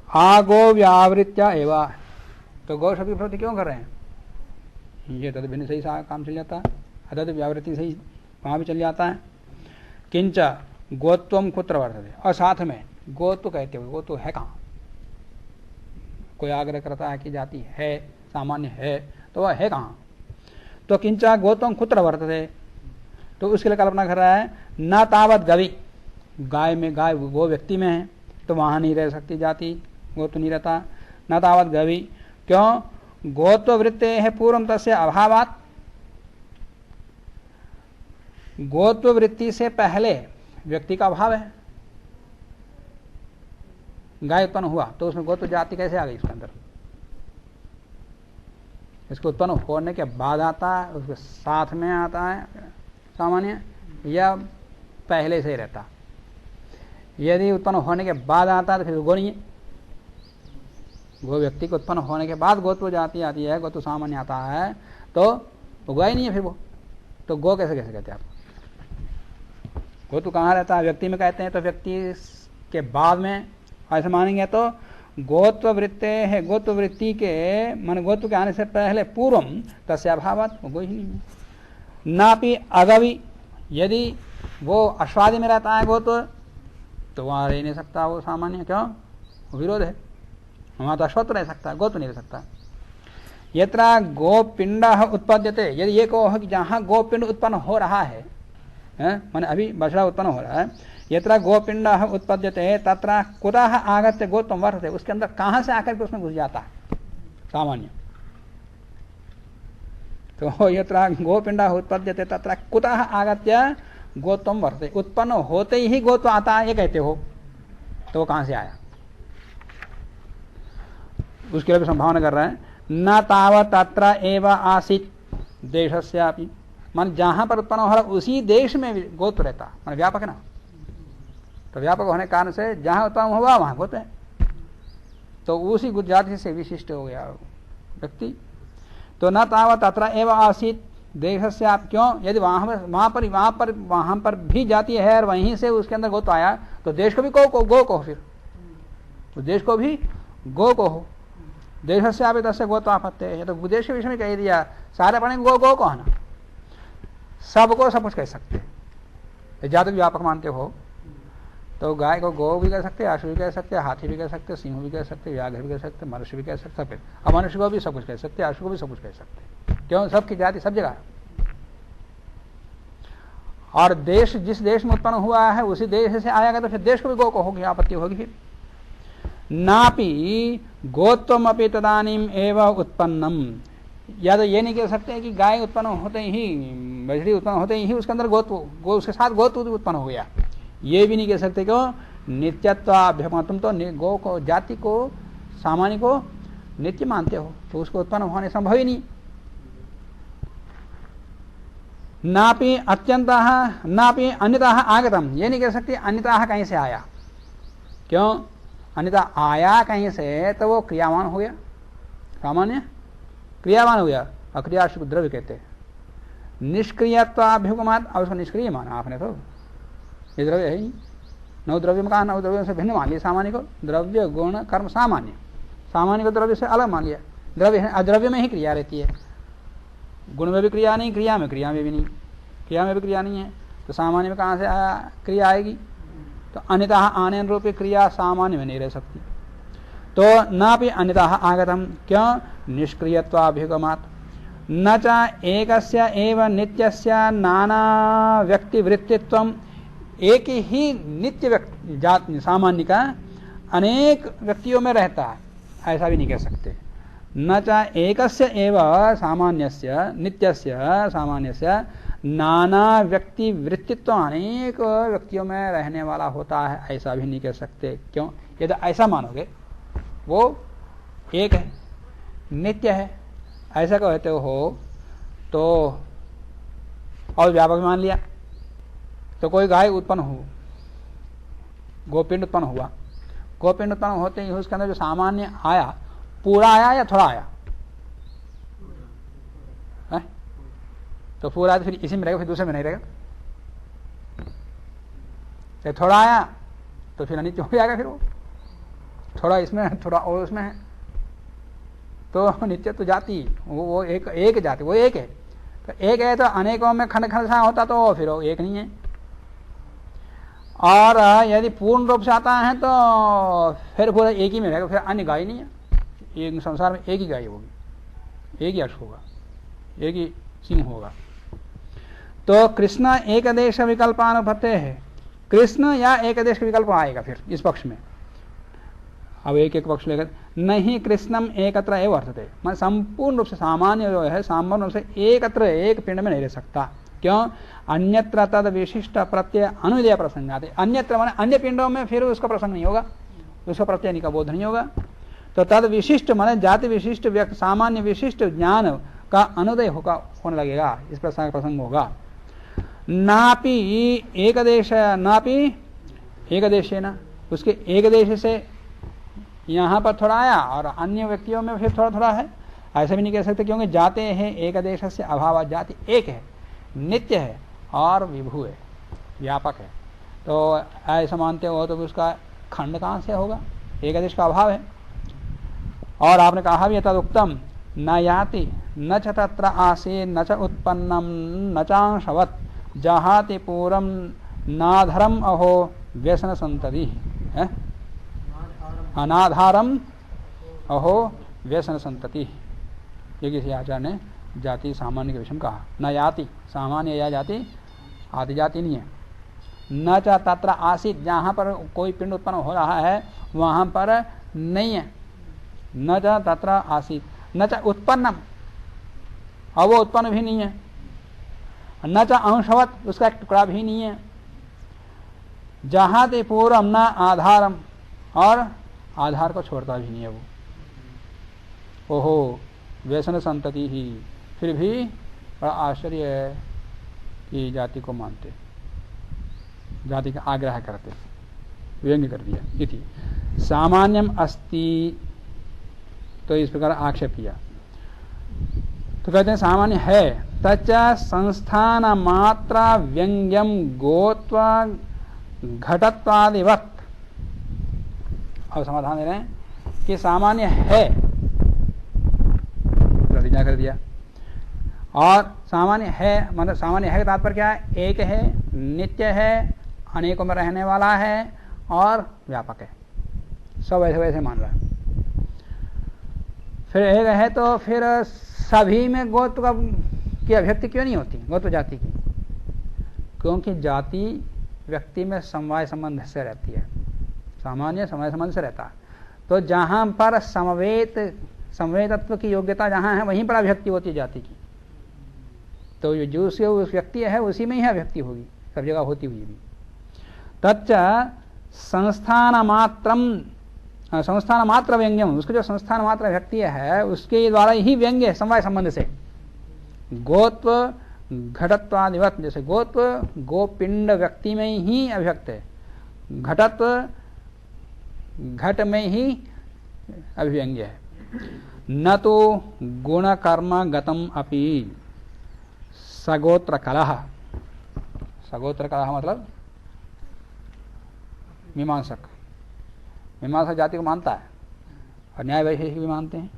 आगो व्यावृत्या एवं, तो गौ शब्द की प्रवृत्ति क्यों कर रहे हैं? ये तद भिन्न सही काम चल जाता है, अतद व्यावृत्ति सही वहां भी चल जाता है। किंच गोत्वम कुत्र वर्तते, और साथ में गोत्व कहते हो, गोत्व है कहाँ? कोई आग्रह करता है कि जाति है, सामान्य है, तो वह है कहाँ? तो किंचा गोत्वम कुत्र वर्तते, तो उसके लिए कल्पना कर रहा है, न तावत गवि, गाय में, गाय गो व्यक्ति में है तो वहां नहीं रह सकती जाति, गोत्व नहीं रहता। न तावत गवि, क्यों? गोत्व वृत्ते है पूर्व तस्य अभावात, गोत्व वृत्ति से पहले व्यक्ति का अभाव है। गाय उत्पन्न हुआ तो उसमें गोत्व जाति कैसे आ गई उसके अंदर? इसको उत्पन्न होने के बाद आता है, उसके साथ में आता है सामान्य, या पहले से ही रहता? यदि उत्पन्न होने के बाद आता है तो फिर गो नहीं है। गो व्यक्ति को उत्पन्न होने के बाद गोत्व जाति आती है, गोत्व सामान्य आता है, तो गो ही नहीं है फिर वो। तो गो कैसे कहते हैं आप? गोत्व कहाँ रहता है? व्यक्ति में कहते हैं, तो व्यक्ति के बाद में ऐसे मानेंगे तो गोत्व वृत्ते है, गोत्व वृत्ति के मन गोत्व के आने से पहले पूर्वम तस्य अभावात, गो ही नहीं है। नापि अगवि, यदि वो अश्वादि में रहता है गोत्व, तो वहां रह नहीं सकता वो सामान्य, क्यों? विरोध है, वहां तो अश्वत्थ रह सकता है, गोत्व नहीं रह सकता। यत्र गोपिंड उत्पद्यते, यदि ये कहो कि जहां गोपिंड उत्पन्न हो रहा है, माने अभी बछड़ा उत्पन्न हो रहा है, यत्र गोपिंड उत्पद्यते तत्र कुतः आगत्य गोत्वम वर्तते, उसके अंदर कहां से आकर के उसमें घुस जाता है सामान्य। तो यत्र गोपिंड उत्पद्यते तत्र कुतः आगत्य गोत्वम वर्तते, उत्पन्न होते ही गोत्व आता है ये कहते हो, तो वो कहां से आया? उसके लिए भी संभावना कर रहे हैं, न तावत तत्र एव आसीत देशस्यापि, मान जहां पर उत्पन्न हो रहा उसी देश में गोत्र रहता, मान व्यापक है ना, तो व्यापक होने के कारण से जहां उत्पन्न हुआ वहां गोत्र है, तो उसी जाति से विशिष्ट हो गया व्यक्ति। तो न तावत तत्र एव आसीत देशस्यापि, क्यों? यदि वहां पर भी जाति है और वहीं से उसके अंदर गोत्र आया, तो देश को भी गो कहो, फिर तो देश को भी गो कहो। देशस्यापि तस्य गोत्वापत्ते है, तो देश के विषय में कह दिया, सारे पढ़े गो गो को ना, सबको सब कुछ कह सकते हैं। जाति व्यापक मानते हो तो गाय को गो भी कह सकते, अश्व भी कह सकते, हाथी भी कह सकते, सिंह भी कह सकते, व्याघ्र भी कह सकते, मनुष्य भी कह सकते, सब। अब मनुष्य को भी सब कुछ कह सकते, अश्व को भी सब कुछ कह सकते, क्यों? सबकी जाति सब जगह। और देश, जिस देश में उत्पन्न हुआ है उसी देश से आएगा, तो फिर देश को भी गो को होगी, आपत्ति होगी। फिर नापि गोत्वम अपि तदानीम एव उत्पन्नम, या तो ये नहीं कह सकते कि गाय उत्पन्न होते ही, बछड़ी उत्पन्न होते ही उसके अंदर गोत्व, उसके साथ गोत्व उत्पन्न हो गया, ये भी नहीं कह सकते। क्यों? नित्यत्वाभ्यम, तुम तो गो को, जाति को, सामान्य को नित्य मानते हो, तो उसको उत्पन्न होने संभव ही नहीं। नापि अत्यंतः नापि अन्यतः आगतम, ये नहीं कह सकते अन्यतः कहीं से आया। क्यों? अन्यथा आया कहीं से तो वो क्रियावान हो गया, सामान्य क्रियावान हो गया, अक्रिया द्रव्य कहते हैं। निष्क्रियत्वाभ्युगमात्, और उसको निष्क्रिय माना आपने, तो ये द्रव्य है ही, नौ द्रव्य में कहा, नौ द्रव्यों से भिन्न मान लिया सामान्य को, द्रव्य गुण कर्म सामान्य, सामान्य को द्रव्य से अलग मान लिया। द्रव्य है, अद्रव्य में ही क्रिया रहती है, गुण में भी क्रिया नहीं, क्रिया में भी नहीं, क्रिया में भी क्रिया नहीं है, तो सामान्य में कहाँ से क्रिया आएगी? तो अन्यतः आने रूपी क्रिया सामान्य में नहीं रह सकती। तो ना भी अन्यतः आगतम, क्यों? निष्क्रियत्वाभिगमात्, न च एकस्य एव नित्यस्य नाना व्यक्ति वृत्तित्वम, एक ही नित्य व्यक्ति जात सामान्य का अनेक व्यक्तियों में रहता है, ऐसा भी नहीं कह सकते। न च एकस्य एव सामान्यस्य नित्यस्य सामान्यस्य नाना व्यक्ति वृत्तित्व, अनेक व्यक्तियों में रहने वाला होता है, ऐसा भी नहीं कह सकते। क्यों? यदि ऐसा मानोगे वो एक है, नित्य है, ऐसा कहते हो तो, और व्यापक मान लिया तो कोई गाय उत्पन्न हो, गोपिंड उत्पन्न हुआ, गोपिंड उत्पन्न होते ही उसके अंदर जो सामान्य आया, पूरा आया या थोड़ा आया है? तो पूरा तो फिर इसी में रहेगा, फिर दूसरे में नहीं रहेगा। तो थोड़ा आया तो फिर अनित्य हो जाएगा, फिर वो थोड़ा इसमें है, थोड़ा और उसमें है, तो नित्य तो जाति वो एक जाति, वो एक है। तो एक है तो अनेकों में खंड खंड सा होता तो फिर वो एक नहीं है। और यदि पूर्ण रूप से आता है तो फिर पूरा एक ही में रहेगा, फिर अन्य गाय नहीं है। एक संसार में एक ही गाय होगी, एक ही अक्ष होगा, एक ही सिंह होगा। तो कृष्ण एक देश विकल्पानुपत्ते है, कृष्ण या एक देश का विकल्प आएगा फिर इस पक्ष में। अब एक एक पक्ष लेकर नहीं, कृष्णम एकत्र एव वर्तते, मैं संपूर्ण रूप से सामान्य जो है सामान्य रूप से एकत्र एक पिंड में नहीं रह सकता। क्यों? अन्यत्र तद विशिष्ट प्रत्यय अनुदय प्रसंग आते, अन्यत्र माने अन्य पिंडों में फिर उसका प्रसंग नहीं होगा, उसका प्रत्यय का बोध नहीं होगा। तो तद विशिष्ट माने जाति विशिष्ट व्यक्ति सामान्य विशिष्ट ज्ञान का अनुदय होने लगेगा, इस प्रसंग होगा। नापि एक देश, नापि एक देश है ना, उसके एक देश से यहां पर थोड़ा आया और अन्य व्यक्तियों में फिर थोड़ा थोड़ा है, ऐसा भी नहीं कह सकते। क्योंकि जाते हैं एक देश से अभाव, जाति एक है, नित्य है और विभु है, व्यापक है। तो ऐसा मानते हो तो उसका खंड कहां से होगा? एक देश का अभाव है। और आपने कहा भी तदुक्तम न याति न च तत्र आसे न च उत्पन्नम न चांशवत् जहाति पूरम नाधरम अहो व्यसन संतति, अनाधारम अहो व्यसन संतति। ये किसी आचार्य ने जाति सामान्य के विषय में कहा। न याति सामान्य या जाति आदि जाति नहीं है। न च तत्र आसित, जहां पर कोई पिंड उत्पन्न हो रहा है वहां पर नहीं है। न च तत्र आसित न च उत्पन्नम, और वो उत्पन्न भी नहीं है। न च अंशवत, उसका एक टुकड़ा भी नहीं है। जहां ते पूर्वम न आधारम, और आधार को छोड़ता भी नहीं है वो। ओहो व्यसन संतति ही, फिर भी बड़ा आश्चर्य है कि जाति को मानते, जाति का आग्रह करते, व्यंग्य कर दिया। इति सामान्यम अस्ति, तो इस प्रकार आक्षेप किया। तो कहते हैं सामान्य है, तच्च संस्थान मात्रा व्यंग्यम गोत्व घटत्वादिवत्। अब समाधान दे रहे हैं कि सामान्य है, प्रतिज्ञा कर दिया। और सामान्य है मतलब सामान्य है का तात्पर्य क्या है? एक है, नित्य है, अनेकों में रहने वाला है और व्यापक है, सब ऐसे वैसे मान रहा है। फिर एक है तो फिर सभी में गोत्र की अभिव्यक्ति क्यों नहीं होती, गोत्र जाति की? क्योंकि जाति व्यक्ति में समवाय संबंध से रहती है, सामान्य समवाय संबंध से रहता है। तो जहां पर समवेतत्व की योग्यता जहां है वहीं पर अभिव्यक्ति होती है जाति की। तो जो उस व्यक्ति है उसी में ही अभिव्यक्ति होगी, सब जगह होती हुई भी। तच्च संस्थान मात्र व्यंग्यम, उसके जो संस्थान मात्र व्यक्ति है उसके द्वारा ही व्यंग्य समवाय संबंध से। गोत्व घटत्वादिवत, जैसे गोत्व गोपिंड व्यक्ति में ही अभिव्यक्त है, घटत्व घट में ही अभिव्यंग्य है। न तो गुण कर्म गतम अपि सगोत्र कलह। सगोत्र कलह मतलब मीमांसक जाति को मानता है और न्याय वैशेषिक भी मानते हैं।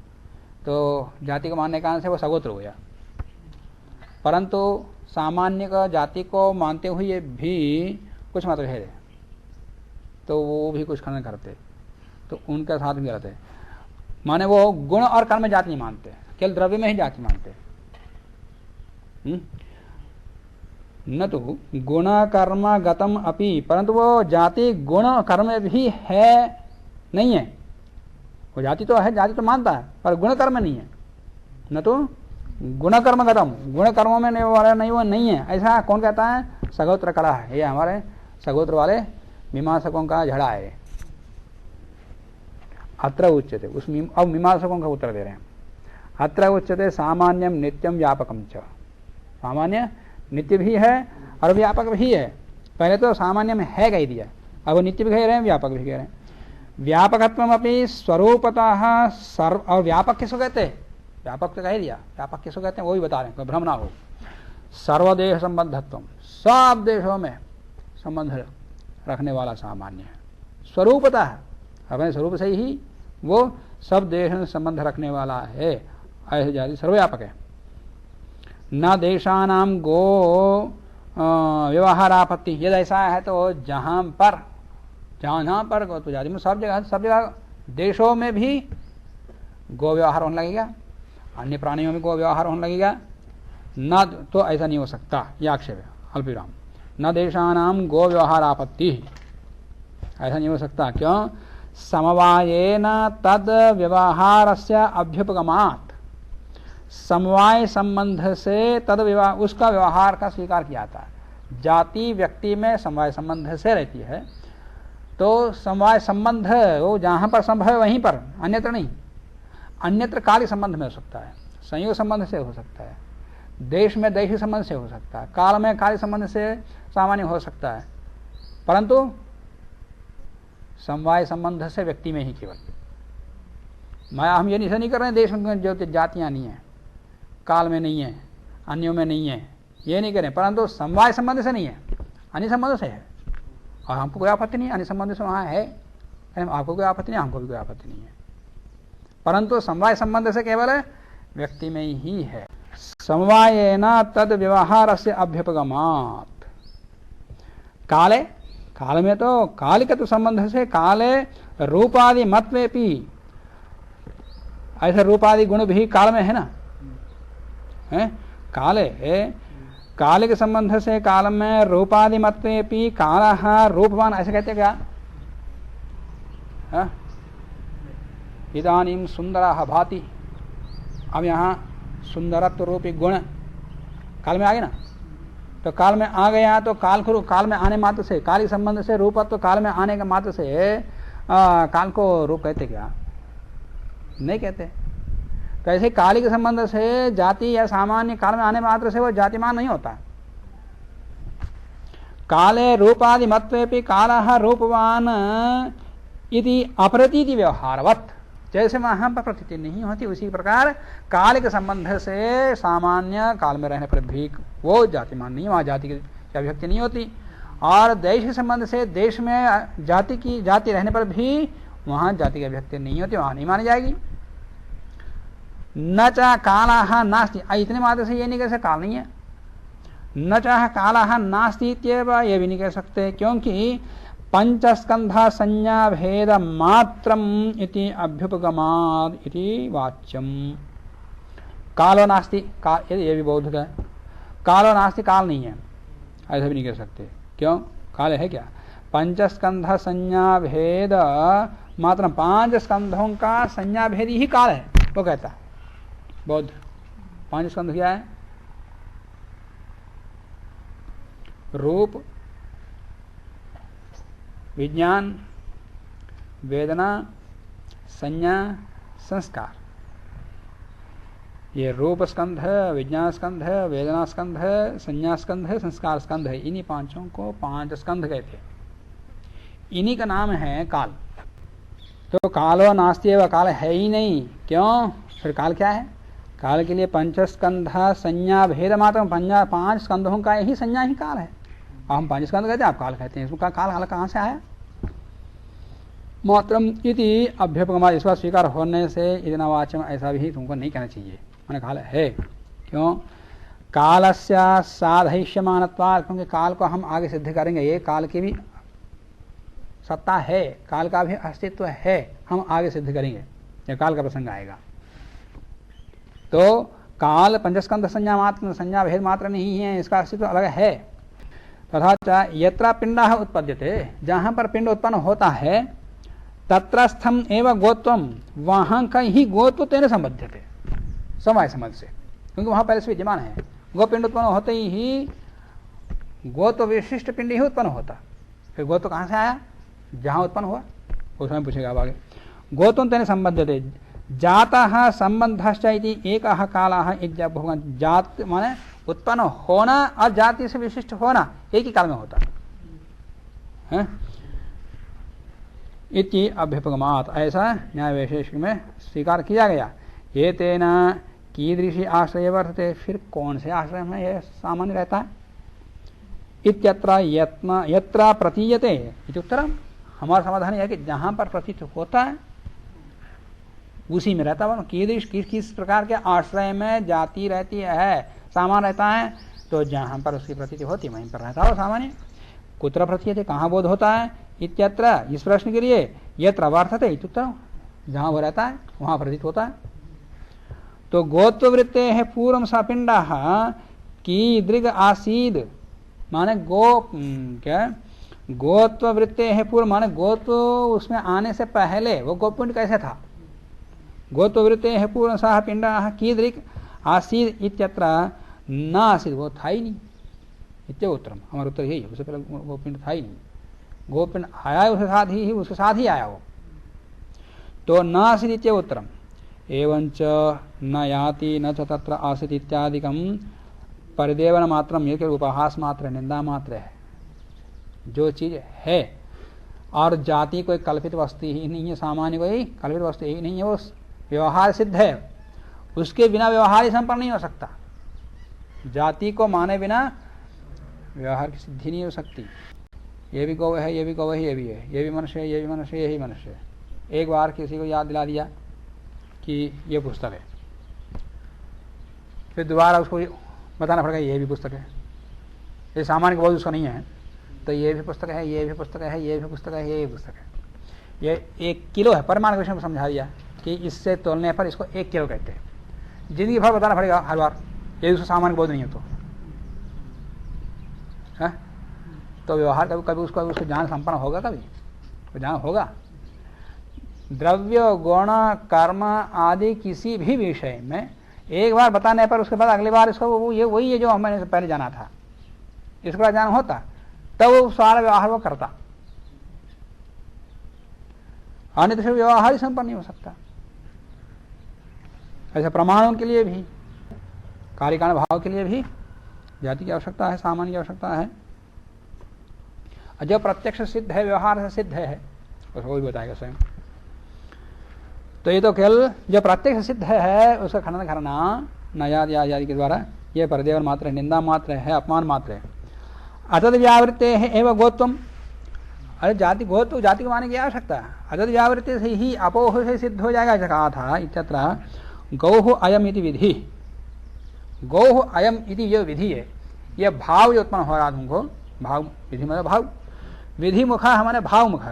तो जाति को मानने के कारण से वो सगोत्र हो गया, परंतु सामान्य का जाति को मानते हुए भी कुछ मतभेद है, तो वो भी कुछ खंडन करते, तो उनके साथ भी गलत है। माने वो गुण और कर्म जाति नहीं मानते, केवल द्रव्य में ही जाति मानते। न तो गुण कर्म गतम अपि, परंतु वो जाति गुण कर्म भी है नहीं है। वो जाति तो है, जाति तो मानता है, पर गुण कर्म नहीं है। न तो गुण कर्म गतम, गुण कर्मों में वाला नहीं, वो नहीं है। ऐसा कौन कहता है? सगोत्र कड़ा है, ये हमारे सगोत्र वाले मीमांसकों का झड़ा है। अत्र उच्यते, अब मीमांसकों का उत्तर दे रहे हैं। अत्र उच्यते सामान्यम नित्यम व्यापकम च। सामान्य नित्य भी है और व्यापक भी है। पहले तो सामान्य में है कह दिया, अब नित्य भी कह रहे हैं, व्यापक भी कह रहे हैं। व्यापकत्वम अपनी स्वरूपतः सर्व, और व्यापक किसको कहते हैं? व्यापक तो कह दिया, व्यापक किसको कहते हैं वो भी बता रहे हैं, कोई भ्रम ना हो। सर्वदेश संबंधत्व, सब देशों में संबंध रखने वाला सामान्य है। स्वरूपतः, अपने स्वरूप से ही वो सब देश में संबंध रखने वाला है, ऐसे जाति सर्वव्यापक है। न देशानाम गो व्यवहारापत्ति, यदि ऐसा है तो जहां पर तो जाति में सब जगह देशों में भी गो व्यवहार होने लगेगा, अन्य प्राणियों में गो व्यवहार होने लगेगा, न तो ऐसा नहीं हो सकता। यह आक्षेप है अल्पविराम। न देशानाम गो व्यवहारापत्ति, ऐसा नहीं हो सकता। क्यों? समवायेन तद व्यवहारस्य अभ्युपगमात्, समवाय संबंध से तद व्यवहार, उसका व्यवहार का स्वीकार किया जाता है। जाति व्यक्ति में समवाय संबंध से रहती है, तो समवाय संबंध वो जहां पर संभव है वहीं पर, अन्यत्र नहीं। अन्यत्र कालिक संबंध में हो सकता है, संयोग संबंध से हो सकता है, देश में दैहिक संबंध से हो सकता है, काल में कालिक संबंध से सामान्य हो सकता है, परंतु समवाय संबंध से व्यक्ति में ही केवल। हम ये नहीं कर रहे हैं देश में जो जातियां नहीं है, काल में नहीं है, अन्यों में नहीं है, ये नहीं करें, परंतु समवाय संबंध से नहीं है, अन्य संबंध से है। और हमको कोई आपत्ति नहीं, अन्य संबंध से वहां है, आपको कोई आपत्ति नहीं, हमको भी कोई आपत्ति नहीं है, परंतु समवाय संबंध से केवल व्यक्ति में ही है। समवायेन तद व्यवहारस्य अभ्युपगमात्, काले, काल में तो कालिकत्व संबंध से, काले रूपादि मत्वेपि, ऐसे रूपादि गुण भी काल में है ना, है? काले कालिक संबंध से काल में रूपादि मत्वेपि कालः रूपवान, ऐसे कहते क्या? इदानीं सुंदरः भाति, अब यहाँ सुंदरत्व रूपी गुण काल में आ गए ना, तो काल में आ गया तो काल में आने मात्र से, कालिक संबंध से रूपत्व काल में आने के मात्र से काल को रूप कहते क्या? नहीं कहते। तो ऐसे कालिक संबंध से जाति या सामान्य काल में आने मात्र से वो जातिमान नहीं होता। काले रूपादि मत्वेपि कालः रूपवान इति अप्रतीति व्यवहारवत्, जैसे वहां पर प्रतीति नहीं होती उसी प्रकार कालिक संबंध से सामान्य काल में रहने पर भी वो जातिमान नहीं, वहां जाति की अभिव्यक्ति नहीं होती। और देश संबंध से देश में जाति रहने पर भी वहां जाति की अभिव्यक्ति नहीं होती, वहां नहीं मानी जाएगी। न च कालः नास्ति, इतने मात्र से ये नहीं कह सकते काल नहीं है। न च कालः नास्ति इत्येव, ये भी नहीं कह सकते, क्योंकि पंचस्कंधा संज्ञा भेद मात्रम इति अभ्युपगमात् इति वाच्यम। कालो नास्ति, ये भी बौद्ध का है, कालो नास्ति, काल नहीं है, ऐसा भी नहीं कह सकते। क्यों? काल है क्या? पंचस्कंध संज्ञा भेद मात्र, 5 स्कंधों का संज्ञा भेद ही काल है, वो कहता है बौद्ध। 5 स्कंध क्या है? रूप, विज्ञान, वेदना, संज्ञा, संस्कार। ये रूप स्कंध है, विज्ञान स्कंध है, वेदना स्कंध है, संज्ञा स्कंध है, संस्कार स्कंध है। इन्हीं 5 को 5 स्कंध कहते हैं। इन्हीं का नाम है काल। तो कालो नास्ति एवं, काल है ही नहीं। क्यों? फिर काल क्या है? काल के लिए पंचस्कंध संज्ञा भेद मात्र, 5 स्कंधों का यही संज्ञा ही काल है। हम 5 स्कंध कहते हैं, आप काल कहते हैं, इसका काल कहां से आया? मात्रम इति अभ्युपगमात्, इसका स्वीकार होने से इतना वाच्यम, ऐसा भी तुमको नहीं कहना चाहिए, मैंने काल है। क्यों? कालस्य साधयिष्यमानत्वात्, क्योंकि काल को हम आगे सिद्ध करेंगे, ये काल की भी सत्ता है, काल का भी अस्तित्व है, हम आगे सिद्ध करेंगे, ये काल का प्रसंग आएगा। तो काल पंचस्कंध संज्ञा मात्र संज्ञा भेद मात्र नहीं है, इसका अस्तित्व अलग है। तथा यत्र पिंडः उत्पद्यते, जहां पर पिंड उत्पन्न होता है, तत्रस्थम एवं गोत्वम, वहां का ही गोत्व तेन संबध्यते, समय समझ से, क्योंकि वहां पहले से विद्यमान है। गोपिंड उत्पन्न होते ही गोत्व विशिष्ट पिंड ही उत्पन्न होता। फिर गोत्व कहां से आया? जहां उत्पन्न हुआ, उसमें पूछेगा अब आगे। गोत्वम तेन संबध्यते, जातः संबंधश्च इति एकः कालः, एक जात माने उत्पन्न होना और जाति से विशिष्ट होना एक ही काल में होता है। इति अभ्युपगमात्, ऐसा न्याय वैशेषिक में स्वीकार किया गया। ये तेना कीदृशी आश्रय वर्तते, फिर कौन से आश्रय में यह सामान्य रहता है? इत्यत्र यत्र प्रतीयते इति उत्तरम, हमारा समाधान यह है कि जहां पर प्रतीत होता है उसी में रहता है। कीदृश किस प्रकार के आश्रय में जाति रहती है, सामान रहता है, तो जहां पर उसकी प्रतीति होती है वहीं पर रहता है सामान्य। कुत्र प्रतीयते, कहां बोध होता है? इत्यत्र, इस प्रश्न के लिए यत्र वर्तते इत्युत्तरम, जहां वो रहता है वहां प्रतीत होता है। तो गोत्ववृत्ते है पूर्व सा पिंडः कीदृग आसीद, माने गोत्ववृत्ते है पूर्व, माने गोत्व उसमें आने से पहले वो गोपिंड कैसे था? गोत्ववृत्ते है पूर्व सा पिंडः कीदृग आसीद इत्यत्र न आसीद, वो था ही नहीं। इत्य उत्तरम, हमारा उत्तर यही है, उससे पहले गोपिंड था ही नहीं। गोपिंड आया है उसके साथ ही आया वो, तो न आसीद इत्य उत्तरम। एवंच न याति न च तत्र आसीत इत्यादिकम परिदेवन मात्रम, ये केवल उपहास मात्र, निंदा मात्र है। जो चीज है और जाति कोई कल्पित वस्तु ही नहीं है, सामान्य कोई कल्पित वस्तु ही नहीं है, वो व्यवहार सिद्ध है, उसके बिना व्यवहार ही संपन्न नहीं हो सकता। जाति को माने बिना व्यवहार की सिद्धि नहीं हो सकती। ये भी गौ है, ये भी गौ है, ये भी है, ये भी मनुष्य है, ये भी मनुष्य है, यही मनुष्य है। एक बार किसी को याद दिला दिया कि ये पुस्तक है, फिर दोबारा उसको बताना पड़ेगा ये भी पुस्तक है। ये सामान्य के बहुत उसका नहीं है, तो ये भी पुस्तक है, ये भी पुस्तक है, ये भी पुस्तक है, ये भी पुस्तक है। ये 1 किलो है, परमाणु के विषय में समझा दिया कि इससे तोलने पर इसको 1 किलो कहते हैं। जिंदगी भर बताना पड़ेगा हर बार, ये उसका सामान्य बोध नहीं है तो है? तो व्यवहार कभी उसको ज्ञान संपन्न होगा, कभी ज्ञान होगा। द्रव्य गुण कर्म आदि किसी भी विषय में एक बार बताने पर उसके बाद अगली बार इसको वही है जो मैंने पहले जाना था, इसका ज्ञान होता तब वो सारा व्यवहार वो करता, अन्य तो व्यवहार ही संपन्न नहीं हो सकता। ऐसे प्रमाणों के लिए भी, कार्यकारण भाव के लिए भी जाति की आवश्यकता है, सामान्य की आवश्यकता है। जो प्रत्यक्ष सिद्ध है, व्यवहार से सिद्ध है, उसको भी बताएगा स्वयं। तो ये तो केवल जो प्रत्यक्ष सिद्ध है उसका खंडन करना नयाद आदि के द्वारा, ये परदेवन मात्र है, निंदा मात्र है, अपमान मात्र है। अतद व्यावृत्ते है एवं गोत्वम, अरे जाति गोत्व जाति को माने की आवश्यकता है। अतद व्यावृत्ते से ही अपोह से सिद्ध हो जाएगा, ऐसा कहा था। इत्यत्र गौः अयम इति विधि, गौः अयम इति जो विधि है, यह भाव जो उत्पन्न हो रहा है तुमको, भाव विधि मतलब भाव, विधि मुख हमारे भाव मुख,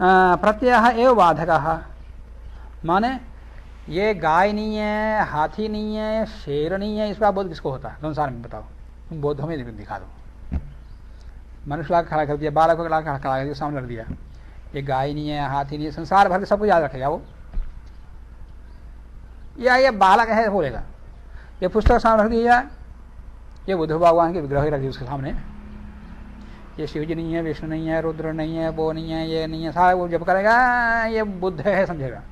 प्रत्यय एवं बाधक, माने ये गाय नहीं है, हाथी नहीं है, शेर नहीं है, इसका बोध किसको होता है संसार में? बताओ, तुम बोधों में दिखा दो। मनुष्य लाकर खड़ा कर दिया, बालक को लाकर खड़ा कर दिया, सामने रख दिया, ये गाय नहीं है, हाथी नहीं है, संसार भर सब कुछ याद रखेगा वो, या ये बालक है बोलेगा। ये पुस्तक सामने रख दिया, ये बुद्ध भगवान के विग्रह रख दिया उसके सामने, ये शिव जी नहीं है, विष्णु नहीं है, रुद्र नहीं है, वो नहीं है, ये नहीं है, सारा वो जब करेगा ये बुद्ध है समझेगा।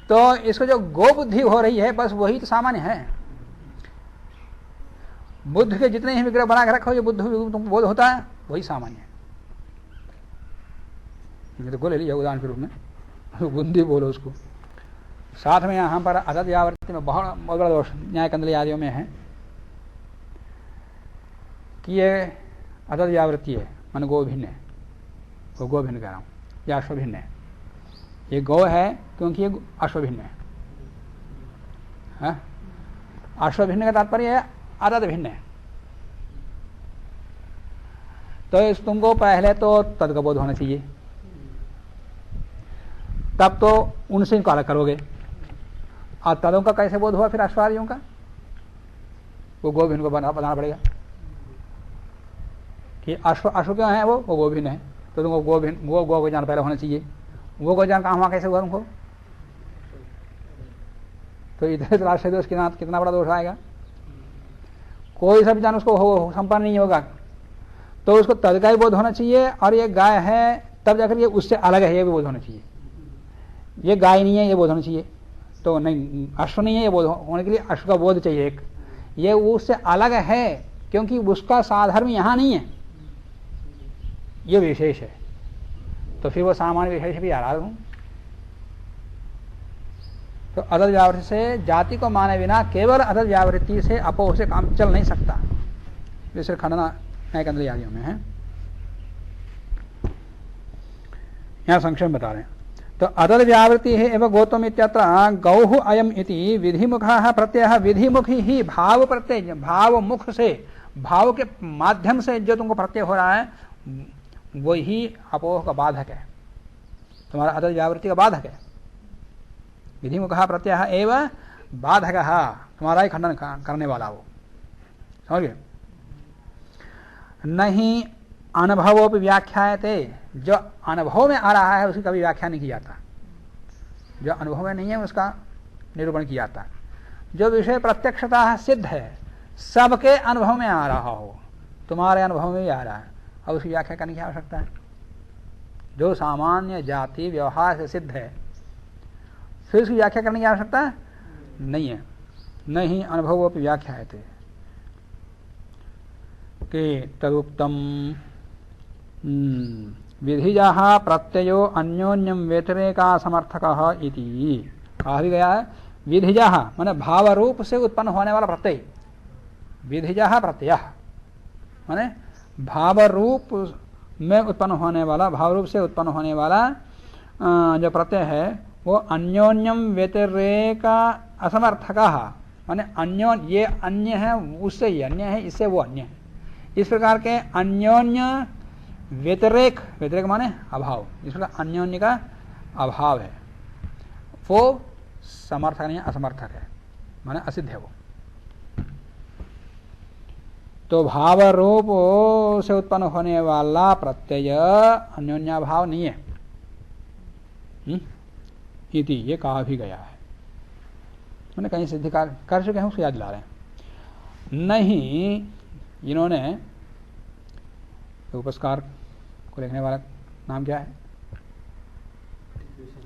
तो इसको जो गो बुद्धि हो रही है बस वही तो सामान्य है। बुद्ध के जितने ही विग्रह बना के रखो, जो बुद्ध तुमको बोध होता है वही सामान्य है। ये तो गोले लिया उदाहरण के रूप में, बुद्धि बोलो उसको। साथ में यहां पर अदद व्यावृत्ति में बहुत बड़ा दोष न्याय कंदली आदियों में है कि ये अदद व्यावृत्ति है, मन गो भिन्न है, वो गो भिन्न कह रहा हूं, या अश्वभिन्न है। ये गौ है क्योंकि ये अश्वभिन्न है, अश्वभिन्न का तात्पर्य है अदद भिन्न है। तो तुमको पहले तो तद का बोध होना चाहिए, तब तो उनसे इनको अलग करोगे। और तदों का कैसे बोध हुआ फिर अश्वादियों का? वो गोभिन्न को बताना पड़ेगा कि अश्व क्यों है, वो गोभिन्न है, तो तुमको गोभिन्न गो ज्ञान पहले होना चाहिए। वो गो ज्ञान कहाँ हुआ, कैसे हुआ तुमको? तो इधर राष्ट्रीय दोष कितना बड़ा दोष आएगा? कोई सा भी ज्ञान उसको संपन्न नहीं होगा, तो उसको तद का ही बोध होना चाहिए। और ये गाय है तब जाकर ये उससे अलग है, ये भी बोध होना चाहिए। ये गाय नहीं है, ये बोध होना चाहिए। तो नहीं, अश्व नहीं है, ये बोध होने के लिए अश्व का बोध चाहिए एक। ये उससे अलग है क्योंकि उसका साधर्म यहां नहीं है, ये विशेष है। तो फिर वो सामान्य विशेष भी आ रहा हूं। तो अदल व्यावृत्ति से जाति को माने बिना केवल अदल व्यावृत्ति से अपोह से काम चल नहीं सकता। जैसे खंडना न्यायिक आदियों में है, यहां संक्षेप बता रहे हैं। तो अदल व्यावृत्ति है एवं गौतम इत्यत्र गौः अयम इति विधिमुखः प्रत्ययः। विधिमुखी ही भाव प्रत्यय, भाव मुख से, भाव के माध्यम से जो तुमको प्रत्यय हो रहा है वही अपोह का बाधक है, तुम्हारा अदल व्यावृत्ति का बाधक है। विधिमुखः प्रत्ययः एवं बाधकः, तुम्हारा ही खंडन करने वाला वो, समझ गए? नहीं अनुभवोपि व्याख्यायते, जो अनुभव में आ रहा है उसकी कभी व्याख्या नहीं की जाता। जो अनुभव में नहीं है उसका निरूपण किया जाता। जो विषय प्रत्यक्षतः सिद्ध है, सबके अनुभव में आ रहा हो, तुम्हारे अनुभव में भी आ रहा है, और उसकी व्याख्या करने की आवश्यकता है। जो सामान्य जाति व्यवहार से सिद्ध है, फिर उसकी व्याख्या करने की आवश्यकता नहीं है। नहीं अनुभवोपि व्याख्यायते कि तदुक्तम विधिजः प्रत्ययो अन्योन्यम व्यतिरेका समर्थकः इति। कहा भी गया है विधिजः माने भाव रूप से उत्पन्न होने वाला प्रत्यय। विधिजः प्रत्यय माने भाव रूप में उत्पन्न होने वाला, भाव रूप से उत्पन्न होने वाला जो प्रत्यय है वो अन्योन्यम व्यतिरेका असमर्थकः माने अन्योन्य, ये अन्य है उससे ये अन्य है, इससे वो अन्य है, इस प्रकार के अन्योन्य व्यतिरेक, व्यतिरेक माने अभाव, इस प्रकार अन्योन्य का अभाव है, वो समर्थक नहीं असमर्थक है, माने असिद्ध है वो। तो भाव रूप से उत्पन्न होने वाला प्रत्यय अन्योन्याभाव नहीं है। इति ये कहा भी गया है, मैंने कहीं सिद्धि कर चुके हैं, उसको याद ला रहे हैं। नहीं, इन्होंने उपस्कार को लिखने वाला नाम क्या है?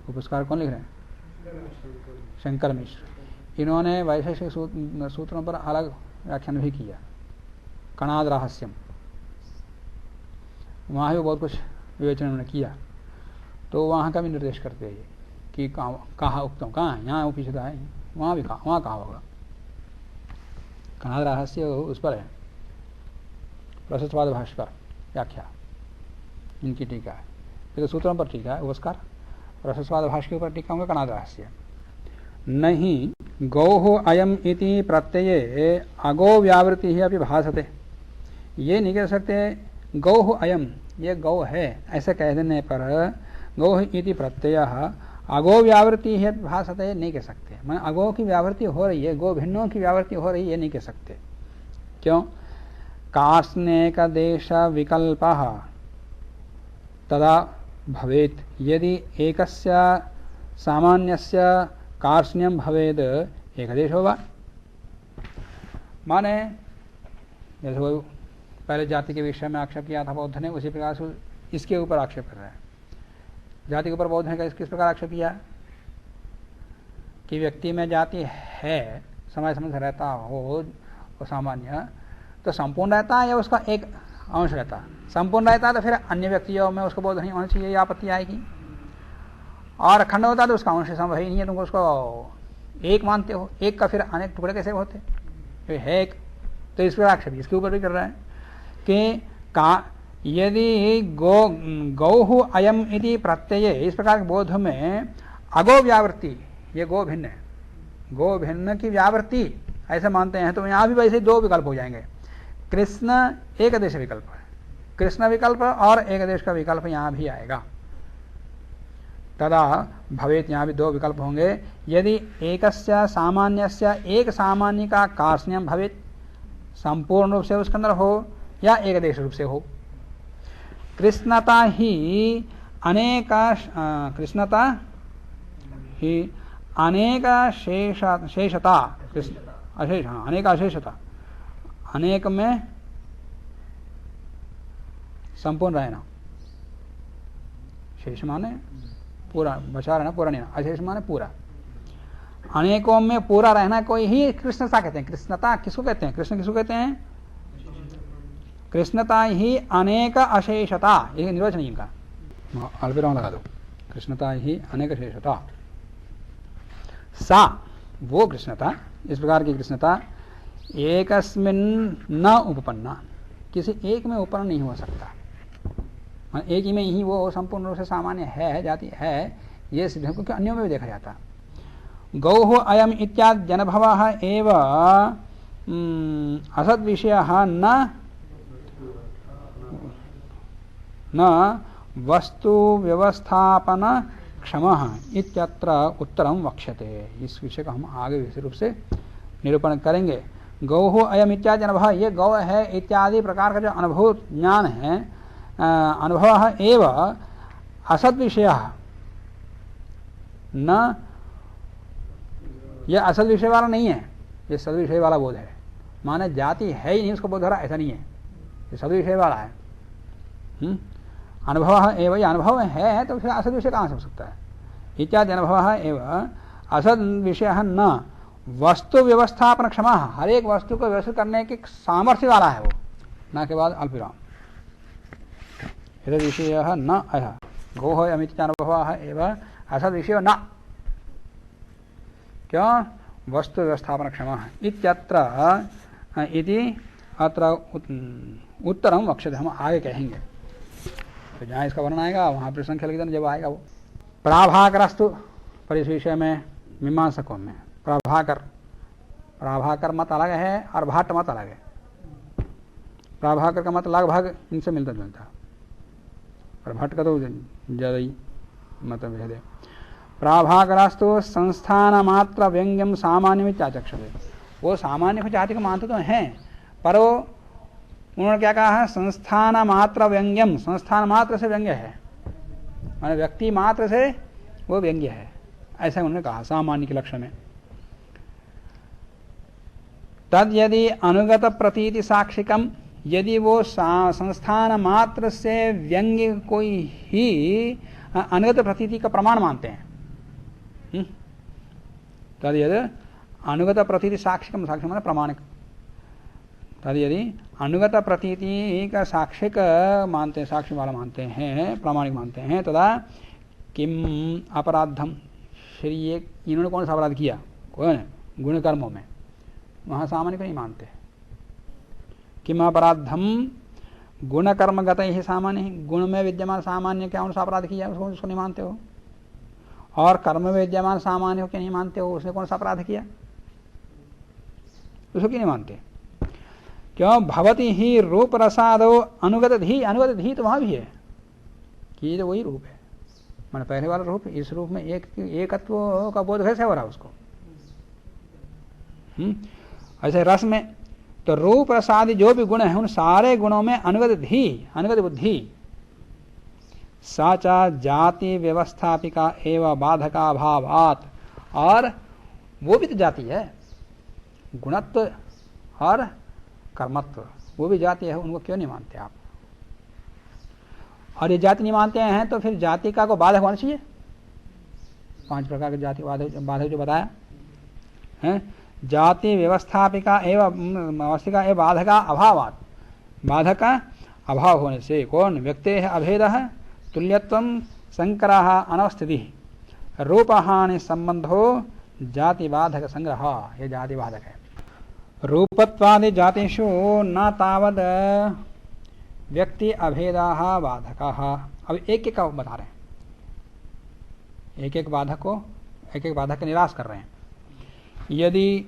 उपस्कार कौन लिख रहे हैं? शंकर मिश्र। इन्होंने वैशेषिक सूत्रों पर अलग व्याख्यान भी किया, कणाद रहस्यम, वहाँ भी बहुत कुछ विवेचन उन्होंने किया। तो वहाँ का भी निर्देश करते हैं कि कहाँ उक्तम कहाँ है, यहाँ पीछे है, वहाँ भी कहाँ, वहाँ कहाँ होगा। कणाद रहस्य उस पर है, प्रशस्तवाद भाष्य पर व्याख्या इनकी टीका है। तो सूत्रों पर टीका है उपस्कार, प्रशस्तवाद भाष्य के ऊपर टीका होंगे कणाद रहस्य। नहीं गौः अयम इति प्रत्यये अगो व्यावृत्ति ही अभी भासते, ये नहीं कह सकते गौः अयम, ये गौ है ऐसे कह देने पर गौः इति प्रत्ययः अगो व्यावृत्ति ही भासते नहीं कह सकते। मैं अगो की व्यावृत्ति हो रही है, गो भिन्नों की व्यावृत्ति हो रही है, ये नहीं कह सकते। क्यों? कार्ष्णेक देश विकल्पः तदा भवेत्, यदि एकस्य सामान्यस्य कार्ष्ण्यम भवेद एकदेशो वा। माने जैसे वो पहले जाति के विषय में आक्षेप किया था बौद्ध ने, उसी प्रकार से इसके ऊपर आक्षेप कर रहा है। जाति के ऊपर बौद्ध ने किस प्रकार आक्षेप किया कि व्यक्ति में जाति है, समय समय से रहता हो वो सामान्य, तो संपूर्ण रहता है या उसका एक अंश रहता है? संपूर्ण रहता है तो फिर अन्य व्यक्तियों में उसको बोध नहीं होना चाहिए, ये आपत्ति आएगी। और अखंड होता है तो उसका अंश संभव ही नहीं है, तुमको उसको एक मानते हो, एक का फिर अनेक टुकड़े कैसे होते? तो है एक, तो इस पर आक्षेप इसके ऊपर भी कर रहा है कि यदि गौः अयम इति प्रत्यय, इस प्रकार के बोध में अगो व्यावृत्ति, ये गो भिन्न है, गो भिन्न की व्यावृत्ति ऐसे मानते हैं, तो यहाँ भी वैसे दो विकल्प हो जाएंगे। कृष्ण एक देश विकल्प है, कृष्ण विकल्प और एक देश का विकल्प यहाँ भी आएगा। तदा भवेत, यहाँ भी दो विकल्प होंगे। यदि एकस्य सामान्यस्य एक सामान्य का कार्ष्ण्यम भवेत, संपूर्ण रूप से उसके अंदर हो या एकदेश रूप से हो। कृष्णता ही कृष्णता ही अनेक शेषता, अशेष, अनेक अशेषता, अनेक में संपूर्ण रहना। शेष माने पूरा, बचा रहना, पूरा नहीं, अशेष माने पूरा। अनेकों में पूरा रहना कोई ही कृष्णता कहते हैं। कृष्णता किसको कहते हैं? कृष्ण किसको कहते हैं? कृष्णता ही अनेक अशेषता, ये निर्वचन है इनका, अल्पविराम लगा दो। कृष्णता ही अनेक अशेषता, सा वो कृष्णता, इस प्रकार की कृष्णता एकस्मिन् न उपपन्ना, किसी एक में उपपन्न नहीं हो सकता। एक ही में ही वो संपूर्ण रूप से सामान्य है, जाति है, ये सिद्ध है, क्योंकि अन्यों में भी देखा जाता। गौः अयम इत्यादि जनभवः एव असद विषयः न वस्तु व्यवस्थापन क्षमः इत्यत्र उत्तरम वक्ष्यते। इस विषय का हम आगे विशेष रूप से निरूपण करेंगे। गौः अयम इत्यादि अनुभव, ये गौ है इत्यादि प्रकार का जो अनुभव ज्ञान है, अनुभव एव असद विषय न, यह असद विषय वाला नहीं है, ये सद विषय वाला बोध है। माने जाति है ही नहीं उसको बोध हो रहा, ऐसा नहीं है, ये सद विषय वाला है। अनुभव एव, ये अनुभव है तो फिर असद विषय कहाँ से हो सकता है? इत्यादि अनुभव एव असद विषय न वस्तु व्यवस्थापन क्षमा, हर एक वस्तु को व्यवस्थित करने के सामर्थ्य वाला है वो, न के बाद अल्पविराम। यद विषय न अयः गोः अमित्यानुभवः एव असद विषय न, क्यों? वस्तु व्यवस्थापन क्षमा इत्यत्र इति अत्र उत्तरम वक्ष्यते, हम आगे कहेंगे। तो जहाँ इसका वर्णन आएगा वहाँ पर संख्या लिख देना जब आएगा वो। प्राभाकरस्तु, पर इस विषय में मीमांसकों में प्राभाकर मत अलग है और भाट मत अलग है। प्राभाकर का मत लगभग इनसे मिलता जुलता, और भट्ट का तो ज्यादा ही मत भेद है। प्राभाकरस्तु संस्थान मात्र व्यंग्यम सामान्य में चाचक्षते, वो सामान्य को जाति को मानते तो हैं, पर वो उन्होंने क्या कहा है? संस्थान मात्र व्यंग्यम, संस्थान मात्र से व्यंग्य है, माने व्यक्ति मात्र से वो व्यंग्य है, ऐसा उन्होंने कहा सामान्य के लक्षण में। तद यदि अनुगत प्रतीति साक्षिकम, यदि वो संस्थान मात्र से व्यंग्य कोई ही अनुगत प्रतीति का प्रमाण मानते हैं, तद यदि अनुगत प्रतीति साक्षिकम, साक्षी माने प्रमाणिक, तद यदि अनुगत प्रतीति का साक्षिक मानते हैं, साक्षी वाला मानते हैं, प्रामाणिक मानते हैं, तदा किम अपराधम, फिर ये इन्होंने कौन सा अपराध किया? कौन? गुण कर्मों में, वहां सामान्य को नहीं मानते। किम अपराधम गुण कर्म गत ही सामान्य, गुण में विद्यमान सामान्य क्या कौन सा अपराध किया उसको नहीं मानते हो, और कर्म में विद्यमान सामान्य को क्या नहीं मानते हो, उसने कौन सा अपराध किया उसको क्यों नहीं मानते? क्यों? भवती ही रूप रसादो अनुगत धी, अनुगत धी तो वहां भी है कि ये तो वही रूप है, मैंने पहले वाला रूप, इस रूप में एकत्व का बोध कैसे हो रहा है उसको? ऐसे रस में तो रूप रसादि जो भी गुण है उन सारे गुणों में अनुगत धी, अनुगत बुद्धि, साचा जाति व्यवस्थापिका एवं बाधका भावात, और वो भी तो जाति है, गुणत्व और कर्मत्व वो भी जाति है, उनको क्यों नहीं मानते आप? और ये जाति नहीं मानते हैं तो फिर जाति का को बाधक होना चाहिए। 5 प्रकार के जाति बाधक जो बताया है, जाति व्यवस्थापिका एवं अवस्थिका एवं बाधका अभावात, बाधक का अभाव होने से, कौन? व्यक्ति है अभेद है, तुल्यत्वम संकर अनवस्थिति, रूपहानि संबंधो जाति बाधक संग्रह, ये जाति बाधक है। रूपत्वादि जातिषु न तावद व्यक्ति अभेदा बाधका। अब एक एक का बता रहे हैं, एक एक बाधक को, एक एक बाधक का निराश कर रहे हैं। यदि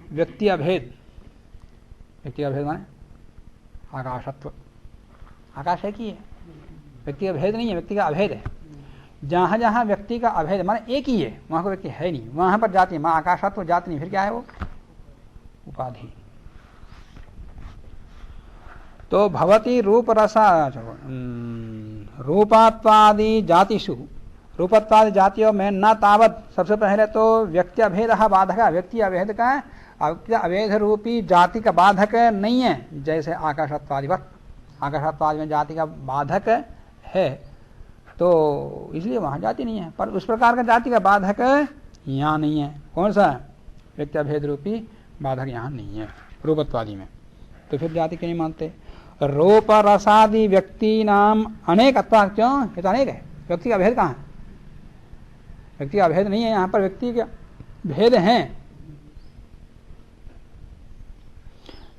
व्यक्ति अभेद, व्यक्ति अभेद माने आकाशत्व, आकाश है कि है, व्यक्ति का भेद नहीं है, व्यक्ति का अभेद है। जहां जहां व्यक्ति का अभेद माने एक ही है, वहां कोई व्यक्ति है नहीं, वहां पर जाति, मां आकाशात तो जाति नहीं, फिर क्या है वो? उपाधि। तो भवती रूप रसा रूपात्वादि जातिषु, रूपत्वादि जातियों में न तावत, सबसे पहले तो व्यक्ति अभेद बाधक, व्यक्ति अभेद का अभेद रूपी जाति का बाधक नहीं है, जैसे आकाशत्वादिवत, आकाशत्वादि में जाति का बाधक है, तो इसलिए वहां जाति नहीं है। पर उस प्रकार का जाति का बाधक यहां नहीं है। कौन सा? व्यक्ति अभेद रूपी बाधक यहां नहीं है रूपत्वादि में। तो फिर जाति क्यों नहीं मानते? रूप रसादि व्यक्ति नाम अनेक अत्वा, क्यों? ये तो अनेक है, व्यक्ति का भेद कहां है? व्यक्ति का भेद नहीं है यहां पर, व्यक्ति का भेद है।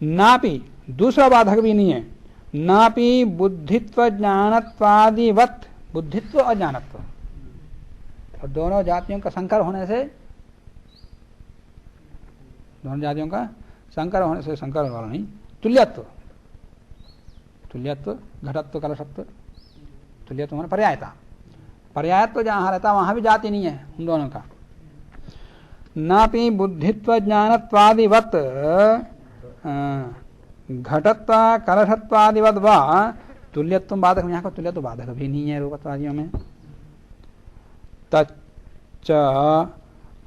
नापि, दूसरा बाधक भी नहीं है, नापि बुद्धित्व ज्ञानत्वादिवत, बुद्धित्व और ज्ञानत्व, और दोनों जातियों का संकर होने से, दोनों जातियों का संकर होने से, संकर वाला नहीं, तुल्यत्व, तुल्यत्व, घटत्व, कलशत्व, तुल्यत्व माने पर्यायता, पर्यायत्व जहां रहता वहां भी जाति नहीं है उन दोनों का। नापि बुद्धित्व ज्ञानत्वादिवत घटत्व कलशत्वादिवत वा तुल्यत्व बाधक, यहाँ का तुल्यत्व बाधक भी नहीं है रूपत्वादियों में। तच्च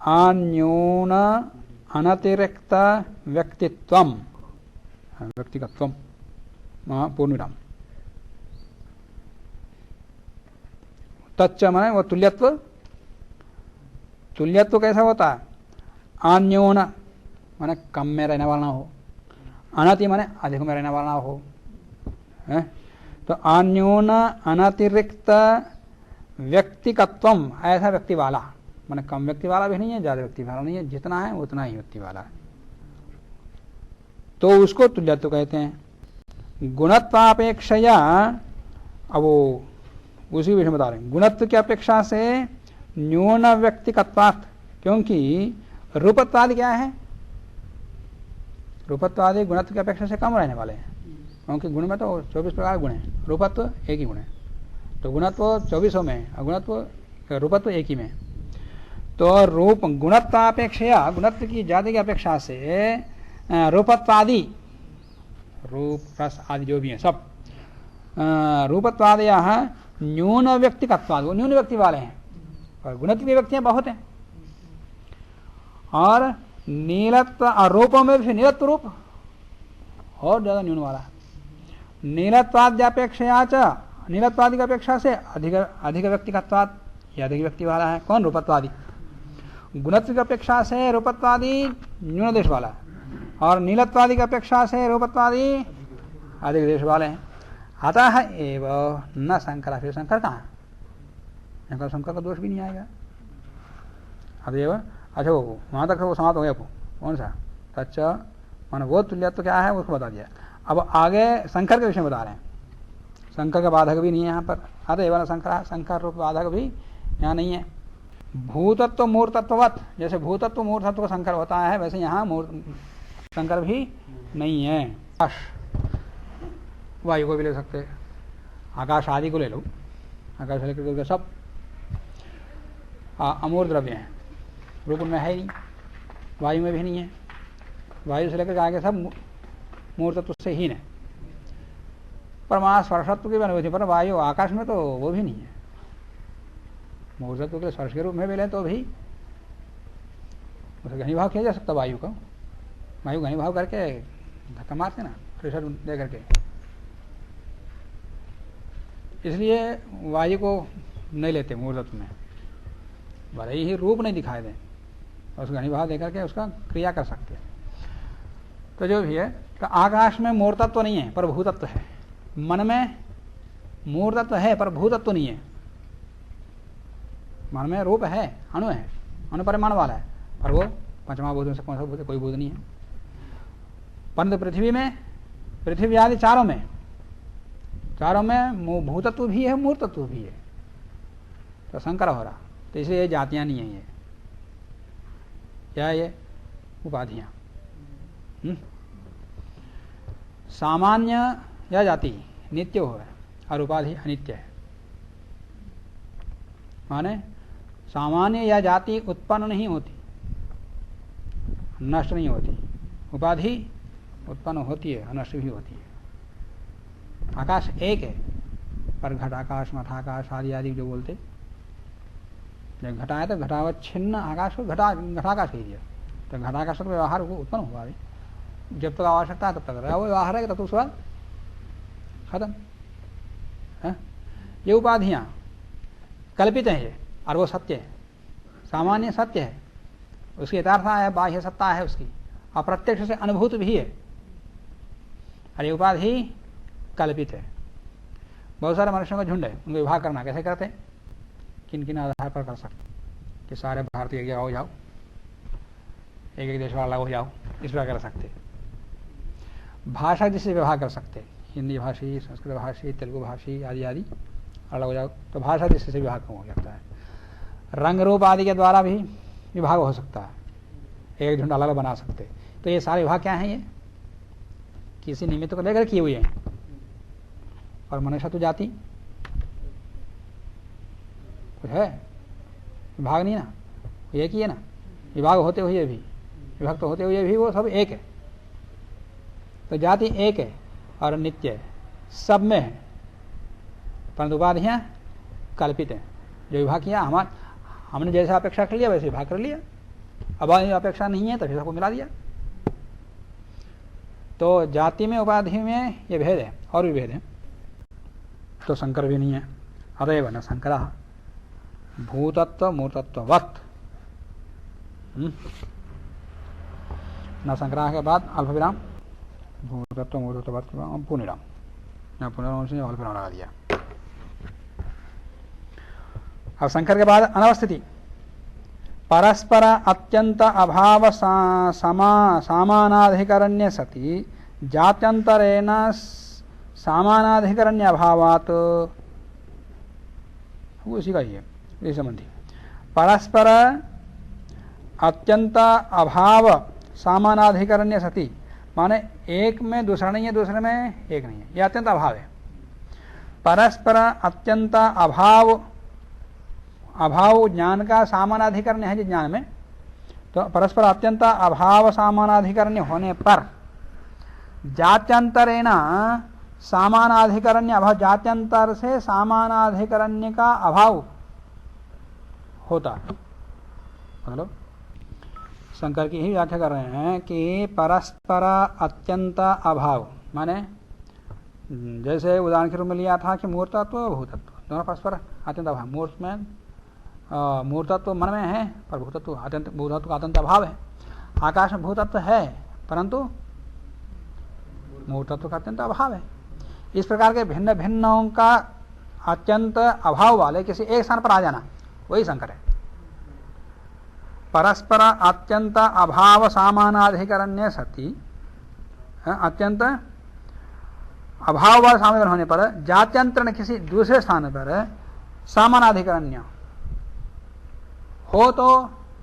अन्यून अनतिरिक्त व्यक्तित्वम, व्यक्तिगत्वम पूर्णविराम, तच्च माने वो तुल्यत्व, तुल्यत्व कैसा होता है? अन्यून माने कम में रहने वाला ना हो, अनति माने अधिक में रहने वाला ना हो, है? तो अन्यून अनतिरिक्त व्यक्तिगत्वम, ऐसा व्यक्ति वाला, माने कम व्यक्ति वाला भी नहीं है, ज्यादा व्यक्ति वाला नहीं है, जितना है उतना ही व्यक्ति वाला है, तो उसको तुल्यत्व कहते हैं। गुणत्वापेक्षया, अब वो उसी विषय बता रहे हैं, गुणत्व की अपेक्षा से न्यून व्यक्तिगत्वात्, क्योंकि रूपत्वादि क्या है? रूपत्वादि गुणत्व की अपेक्षा से कम रहने वाले हैं, क्योंकि गुण में तो 24 प्रकार गुण है, रूपत्व एक ही गुण है, तो गुणत्व 24 में और गुणत्व रूपत्व एक ही में। तो रूप गुणत्वापेक्षया, गुणत्व की जाति की अपेक्षा से रूपत्वादि, रूप रस आदि जो भी है सब, रूपत्वादय न्यून व्यक्तिगत्वाद, वो न्यून व्यक्ति वाले हैं, और गुणत्व की व्यक्तियां बहुत हैं। और नीलत्व, रूपों में भी नीलत्व रूप और ज्यादा न्यून वाला, नीलत्वाद्यापेक्षया च, नीलत्वादि की अपेक्षा से अधिक अधिक व्यक्तिगत्वाद, ये अधिक व्यक्ति वाला है। कौन? रूपत्वादि। गुणत्व की अपेक्षा से रूपत्वादि न्यून देश वाला है, और नीलत्वादि की अपेक्षा से रूपत्वादि अधिक देश वाले हैं। अतः एव न शंकर, फिर शंकर कहाँ? शंकर का दोष भी नहीं आएगा। अतएव, अच्छा वो वहां तक वो समाप्त हो गया। कौन सा? तच्च मान वो तुल्य तो क्या है उसको बता दिया। अब आगे शंकर के विषय में बता रहे हैं। शंकर का बाधक भी नहीं है यहाँ पर। अतएव न शंकर, शंकर रूप बाधक भी यहाँ नहीं है। भूतत्व मूर्तत्ववत, जैसे भूतत्व मूर्तत्व का शंकर होता है, वैसे यहाँ शंकर भी नहीं है। वायु को भी ले सकते, आकाश आदि को ले लो, आकाश लेकर सब अमूर्त द्रव्य हैं, रूप में है ही नहीं, वायु में भी नहीं है। वायु से लेकर आगे सब मूर्तत्व से ही है। परमाणु स्पर्शत्व की भी अनुभूति, पर वायु आकाश में तो वो भी नहीं है। मूर्तत्व के स्पर्श के रूप में भी ले तो भी उसे घनीभाव किया जा सकता वायु का। वायु घनीभाव करके धक्का मारते ना, प्रेशर दे करके, इसलिए वायु को नहीं लेते मूर्तत्व में, भले ही रूप नहीं दिखाई दे, उसका घनीभाव देकर के उसका क्रिया कर सकते हैं। तो जो भी है, तो आकाश में मूर्तत्व नहीं है पर भूतत्व है, मन में मूर्तत्व है पर भूतत्व नहीं है। मन में रूप है, अणु है, अणु परिमाण वाला है, पर वो पंचमा भूत में से कौन सा भूत है? कोई भूत नहीं है। परंतु पृथ्वी में, पृथ्वी आदि चारों में भूतत्व भी है, मूर्तत्व भी है, तो शंकर हो रहा। तो इसलिए ये जातियां नहीं है, ये क्या है? ये उपाधियां। सामान्य या जाति नित्य हो है और उपाधि अनित्य है। माने सामान्य या जाति उत्पन्न नहीं होती, नष्ट नहीं होती, उपाधि उत्पन्न होती है, अनष्ट भी होती है। आकाश एक है, पर घटाकाश, मठाकाश आदि आदि जो बोलते, जब घटा है तो घटावच्छिन्न आकाश को घटाकाश कह दिया, तो घटाकाश का व्यवहार उत्पन्न हुआ है। जब तक आवश्यकता है तब तक रहा वो व्यवहार है, तब तो उसके बाद खत्म है। ये उपाधियां कल्पित हैं ये, और वो सत्य है, सामान्य सत्य है, उसकी यथार्था है, बाह्य सत्ता है उसकी, अप्रत्यक्ष से अनुभूत भी है। और ये उपाधि कल्पित है। बहुत सारे मनुष्यों का झुंड है, उनको विभाग करना कैसे करते हैं, किन किन आधार पर कर सकते कि सारे भारतीय एक हो जाओ, एक एक देश वाला हो जाओ, इस प्रकार कर सकते। भाषा जिससे विभाग कर सकते, हिंदी भाषी, संस्कृत भाषी, तेलुगु भाषी आदि आदि अलग हो जाओ, तो भाषा जिससे विभाग हो सकता है। रंग रूप आदि के द्वारा भी विभाग हो सकता है, एक झुंड अलग बना सकते। तो ये सारे विभाग क्या हैं, ये किसी निमित्त को लेकर किए हुए हैं। और मनुष्य तो जाति कुछ है, विभाग नहीं ना, एक ही है ना, विभाग होते हुए भी, विभक्त होते हुए भी वो सब एक है। तो जाति एक है और नित्य है, सब में है, परंतु उपाधियां कल्पित हैं। जो विभाग किया हमने जैसा अपेक्षा कर लिया वैसे विभाग कर लिया, अब अपेक्षा नहीं है तो फिर सबको मिला दिया। तो जाति में उपाधि में ये भेद है, और भी भेद है। तो संकर भी नहीं है, अतएव न संकरः भूतत्व मूर्तत्ववत्। न संकरः के बाद अल्प विराम, भूतत्व मूर्तत्ववत् पूर्णविराम, न पूर्णविराम से अल्प विराम लगा दिया। अब संकर के बाद अनवस्थिति, परस्पर अत्यंत अभाव सामानाधिकरण्य सति जात्यंतरेण सामानाधिकरण्य अभावात्, उसी का ही है ये संबंधी। परस्पर अत्यंत अभाव सामानाधिकरण्य सति, माने एक में दूसरा नहीं है, दूसरे में एक नहीं है, यह अत्यंत अभाव है। परस्पर अत्यंत अभाव, अभाव ज्ञान का सामानाधिकरण्य है जिस ज्ञान में, तो परस्पर अत्यंत अभाव सामानाधिकरण्य होने पर जात्यंतरेण सामानाधिकरण्य अभाव, जात्यंतर से सामानाधिकरण्य का अभाव होता है। मतलब शंकर की ही व्याख्या कर रहे हैं कि परस्पर अत्यंत अभाव, माने जैसे उदाहरण के रूप में लिया था कि मूर्तत्व भूतत्व दोनों परस्पर अत्यंत अभाव। मूर्त में मूर्तत्व मन में है, पर भूतत्व अत्यंत, भूतत्व का अत्यंत अभाव है। आकाश में भूतत्व है परंतु मूर्तत्व का अत्यंत अभाव है। इस प्रकार के भिन्न भिन्नों का अत्यंत अभाव वाले किसी एक स्थान पर आ जाना, वही संकर है। परस्पर अत्यंत अभाव सामानाधिकरण्य सति, अत्यंत अभाव वाले सामान्य होने पर जात्यंतरण किसी दूसरे स्थान पर सामानाधिकरण्य हो तो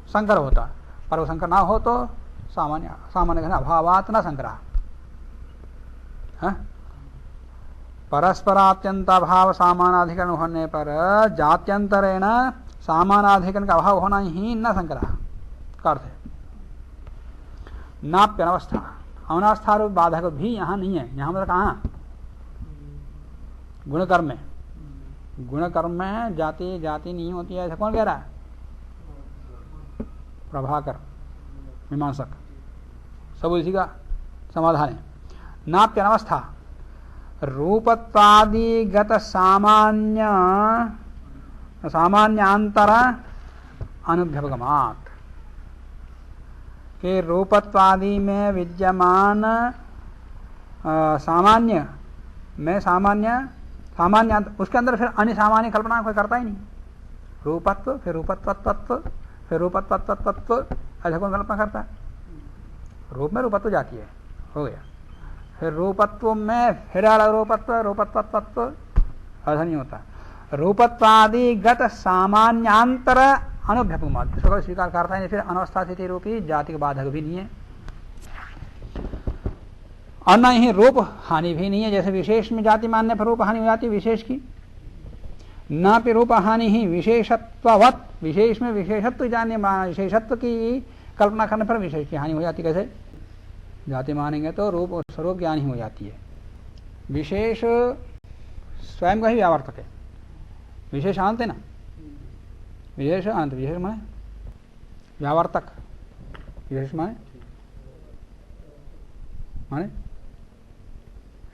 संकर होता, पर वो संकर ना हो तो सामान्य, सामान्य अभावात न संकरा। परस्पर अत्यंत अभाव सामानाधिकरण होने पर जात्यंतरेण सामानाधिकरण का अभाव होना ही न संकरा का अर्थ है। नाप्यनवस्था, अनवस्था रूप बाधक भी यहाँ नहीं है। यहाँ मतलब कहाँ, गुणकर्म में, गुणकर्म में जाति जाति नहीं होती है, ऐसा कौन कह रहा है? प्रभाकर मीमांसक, सब इसी का समाधान है। नाप्यनवस्था रूपत्वादिगत सामान्य सामान्यांतर अनुभ्यपगमात्, के रूपत्वादि में विद्यमान सामान्य में सामान्य उसके अंदर फिर अन्य सामान्य कल्पना कोई करता ही नहीं। रूपत्व फिर रूपत्वत्व फिर रूपत्वत्व, ऐसा कौन कल्पना करता है? रूप में रूपत्व जाती है, हो गया। फिर रूपत्व में फिर अलग रूपत्वत्व, ऐसा नहीं होता। रूपत्वादिगत सामान्यांतर अनुभ्यपगमात्, इसको स्वीकार करता है, फिर अनवस्था स्थिति रूपी जाति का बाधक भी नहीं है और न ही रूप हानि भी नहीं है। जैसे विशेष में जाति मानने पर रूप हानि हो जाती है विशेष की, नापि रूप हानि ही विशेषत्ववत, विशेष में विशेषत्व जानने, विशेषत्व की कल्पना करने पर विशेष की हानि हो जाती। कैसे? जाति मानेंगे तो रूप और स्वरूप की हानि हो जाती है। विशेष स्वयं का ही व्यावर्तक है, विशेष अनंत है ना, विशेष अनंत, विशेष माने व्यावर्तक, विशेष माने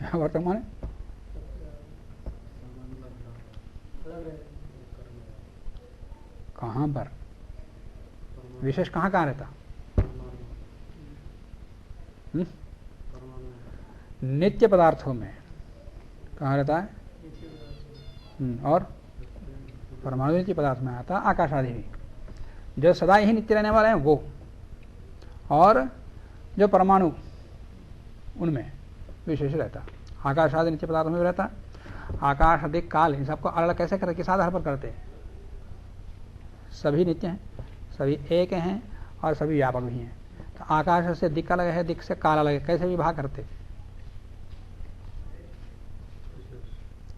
व्यावर्तक माने कहां पर विशेष कहां रहता? नित्य पदार्थों में कहाँ रहता है? और परमाणु नित्य पदार्थ में आता, आकाश आदि भी जो सदा ही नित्य रहने वाले हैं वो, और जो परमाणु उनमें विशेष रहता। आकाश आदि नित्य पदार्थों में रहता। आकाश अधिक काल, इन सबको अलग कैसे करते, किस आधार पर करते? सभी नित्य हैं, सभी एक हैं और सभी व्यापक भी हैं। तो आकाश से दिक् अलग है, दिक् से काल अलग है, कैसे विभाग करते?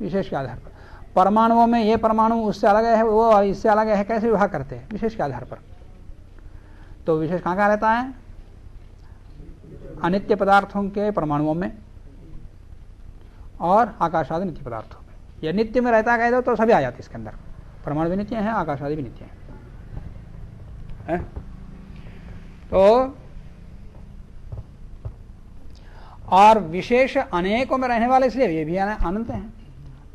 विशेष के आधार पर। परमाणुओं में ये परमाणु उससे अलग है, वो इससे अलग है, कैसे विभाग करते हैं? विशेष के आधार पर। तो विशेष कहाँ कहाँ रहता है? अनित्य पदार्थों के परमाणुओं में और आकाश आदि नित्य पदार्थों में। यह नित्य में रहता कह दो तो सभी आ जाते इसके अंदर। परमाणु भी नित्य है, आकाश आदि भी नित्य है। तो और विशेष अनेकों में रहने वाले, इसलिए ये भी अनंत है।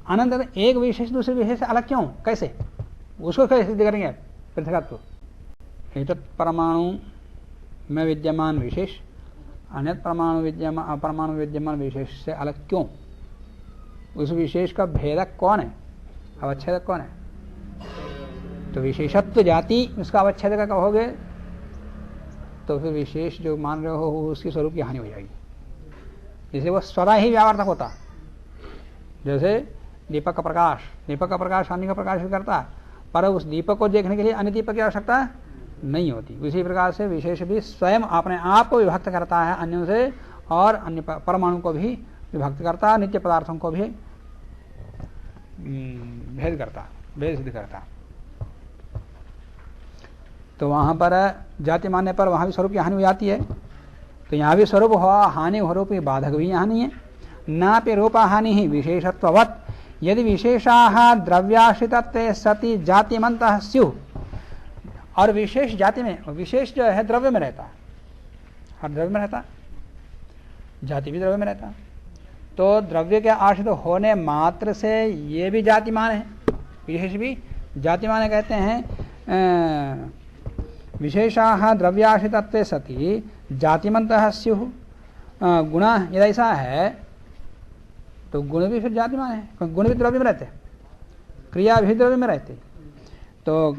अनंत एक विशेष दूसरे विशेष से अलग क्यों, कैसे? उसको कैसे सिद्ध करेंगे? पृथकत्व। एक परमाणु में विद्यमान विशेष अन्य परमाणु विद्यमान विशेष से अलग क्यों? उस विशेष का भेदक कौन है, अवच्छेदक कौन है? तो विशेषत्व जाति उसका अवच्छेदक कहोगे तो फिर विशेष जो मान रहे हो उसकी स्वरूप की हानि हो जाएगी। इसलिए वो स्वतः ही व्यावर्तक होता। जैसे दीपक का प्रकाश अन्य का प्रकाश करता, पर उस दीपक को देखने के लिए अन्य दीपक की आवश्यकता नहीं होती। उसी प्रकार से विशेष भी स्वयं अपने आप को विभक्त करता है अन्यों से, और अन्य परमाणु को भी विभक्त करता, नित्य पदार्थों को भी भेद सिद्ध करता। तो वहां पर जाति मानने पर वहां भी स्वरूप की हानि हो जाती है। तो यहाँ भी स्वरूप हानि स्वरूप बाधक भी यहाँ नहीं है। ना पे रूपा हानि ही विशेषत्ववत यदि विशेषाः द्रव्याश्रितत्वे सति जातिमन्तः स्युः। और विशेष जाति में, विशेष जो है द्रव्य में रहता, हर द्रव्य में रहता, जाति भी द्रव्य में रहता। तो द्रव्य के आश्रित होने मात्र से ये भी जातिमान है, विशेष भी जातिमान है। कहते हैं विशेषाः द्रव्याश्रितत्वे सति जातिमन्तः स्युः। गुणा यदि ऐसा है तो गुण भी फिर जातिमान है, गुण भी द्रव्य में रहते, क्रिया भी द्रव्य में रहते। तो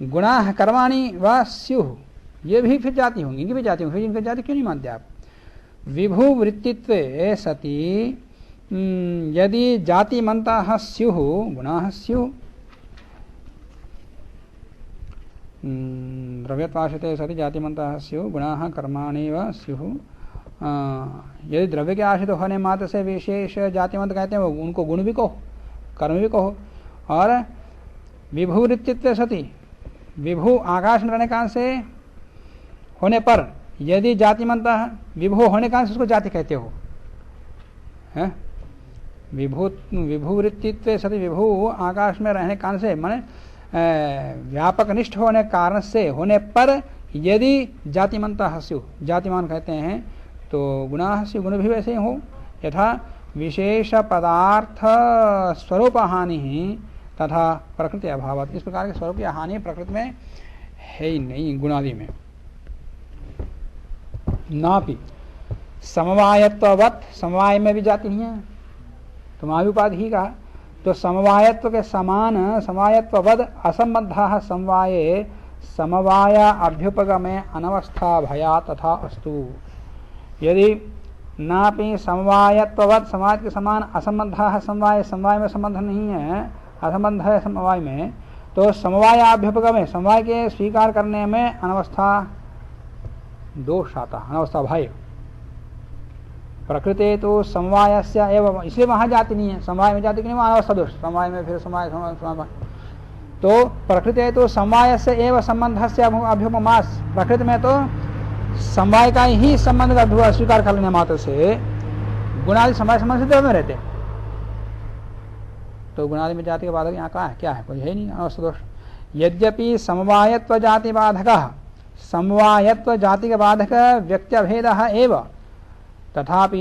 गुणा कर्माणि व स्युः, ये भी फिर जाति होंगी, इनकी भी जाति होंगी। इनकी जाति क्यों नहीं मानते आप? विभु वृत्तित्वे सति यदि जातिमन्तः स्युः गुणाः स्युः। द्रव्यत्वाश्रिते सति जातिमन्तः स्युः गुणाः कर्माणि व स्युः। यदि द्रव्य के आश्रित होने मात्र से विशेष जातिमंत कहते हैं, वो उनको गुण भी कहो, कर्म भी कहो। और विभु वृत्तित्व सति, विभु आकाश में रहने कारण से होने पर यदि जातिमंत, विभु होने कारण से उसको जाति कहते हो, है? विभु वृत्तित्व सति, विभु आकाश में रहने कारण से माने व्यापक निष्ठ होने कारण से होने पर यदि जातिमंत स्युः, जातिमान कहते हैं, तो गुणाः स्युः, गुण भी वैसे ही हो। यथा विशेष पदार्थ स्वरूप हानि ही तथा प्रकृति अभावत। इस प्रकार के स्वरूप की हानि प्रकृति में है ही नहीं, गुणादि में। नापि समवायत्ववत, समवाय में भी जाति नहीं है, तो वहां भी उपाधि ही कहा। तो समवायत्व के समान समवायत्ववद असंबद्धाः समवाये समवाय अभ्युपगमे अनवस्था भया तथा अस्तु। यदि नापि समवायत्ववत, समवाय के समान असंबद्धाः समवाय, समवाय में संबंध नहीं है, असंबंध है समवाय में, तो समवाय अभ्युपगमे, समवाय के स्वीकार करने में अनवस्था दोष आता, अनवस्था भय। प्रकृति तो समवायस्य एवं, इसलिए वहां जाति नहीं है। समवाय में जाति नहीं, वहां सदोष, समवाय में फिर समवाय समवाय। तो प्रकृति तो समवायस्य एवं संबंधस्य अभ्युपमास, प्रकृति में तो समवाय का ही संबंध का स्वीकार कर लेने मात्र से गुणादि समवाय संबंध से में रहते। तो गुणादि में जाति का बाधक यहाँ कहाँ है, क्या है, कोई है नहीं, अवस्था दोष। यद्यपि समवायत्व जाति बाधक, समवायत्व जाति का बाधक व्यक्त्यभेद एव, तथापि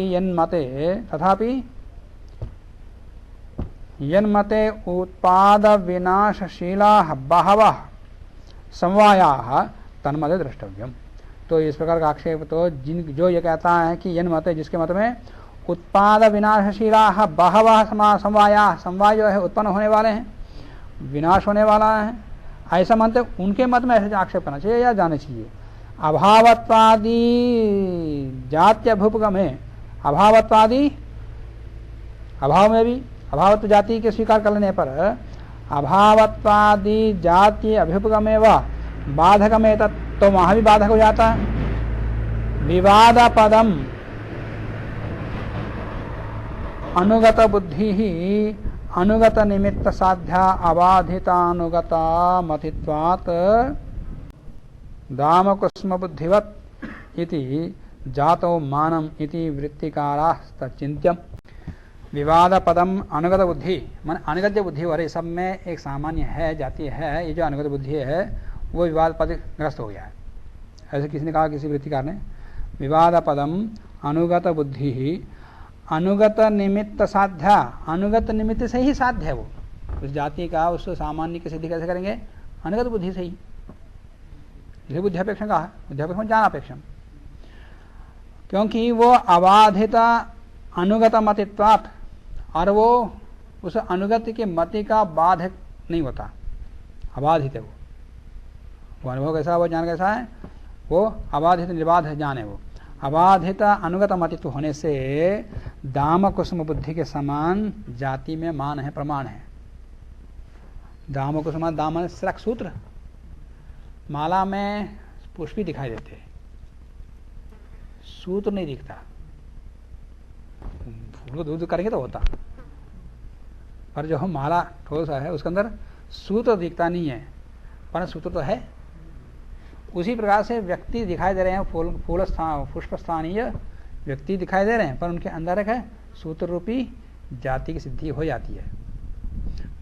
यन्मते उत्पाद विनाशशीला बहवः समवायाः तन्मते द्रष्टव्यम। तो इस प्रकार का आक्षेप तो जो ये कहता है कि यन्मते, जिसके मत में उत्पाद विनाशशीला बहवः समवाया, समवाय जो है उत्पन्न होने वाले हैं, विनाश होने वाला है, ऐसा मानते, उनके मत में ऐसे आक्षेप करना चाहिए या जाने चाहिए। अभावत्वादि जात्यभुपगमे, अभावत्वादि, अभाव में भी अभावत्व जाति के स्वीकार कर लेने पर अभावत्वादि जाति अभ्युपगमे व बाधक में, तो वहां भी बाधक हो जाता है। विवाद पदम अनुगत बुद्धि ही अनुगत निमित्त साध्या अबाधितानुगता मतित्वात् दाम कुस्म बुद्धिवत इति जातो मानम इति वृत्तिकाराः चिंत्यम। विवाद पदम अनुगत बुद्धि, मन अनुगत जो बुद्धि हो रही, सब में एक सामान्य है, जाति है, ये जो अनुगत बुद्धि है वो विवाद पद ग्रस्त हो गया है। ऐसे किसी ने कहा, किसी वृत्तिकार ने, विवाद पदम अनुगत बुद्धि ही अनुगत निमित्त साध्या, अनुगत निमित्त से ही साध्य है वो, उस जाति का उस सामान्य की सिद्धि कैसे करेंगे, अनुगत बुद्धि से ही। इसे बुद्धिपेक्षण कहा है, बुद्धिपेक्षण ज्ञानापेक्षण, क्योंकि वो अबाधित अनुगत मतित्वात्, और वो उस अनुगत के मति का बाधक नहीं होता, अबाधित है वो अनुभव कैसा, वो ज्ञान कैसा है, वो अबाधित निर्बाध ज्ञान है। वो अबाधित अनुगत मतित्व होने से दाम कुसुम बुद्धि के समान जाति में मान है, प्रमाण है। दाम कुसुम, दामन स्रक सूत्र, माला में पुष्प ही दिखाई देते, सूत्र नहीं दिखता, फूल को दूध करेंगे तो होता, पर जो हम माला ठोस है उसके अंदर सूत्र दिखता नहीं है, पर सूत्र तो है। उसी प्रकार से व्यक्ति दिखाई दे रहे हैं, फूल स्थान पुष्प स्थानीय व्यक्ति दिखाई दे रहे हैं, पर उनके अंदर एक है सूत्र रूपी जाति की सिद्धि हो जाती है।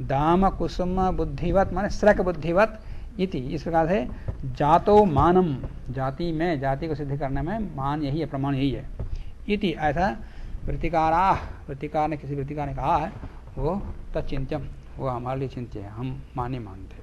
दाम कुसुम बुद्धिवत माने स्रक बुद्धिवत इति, इस प्रकार से जातो मानम, जाति में, जाति को सिद्ध करने में मान यही है, प्रमाण यही है। इति ऐसा वृत्तिकार ने, किसी वृत्तिकार ने कहा है, वो तच्चिंत्यम, वो हमारे लिए चिंत्य है, हम माने मानते।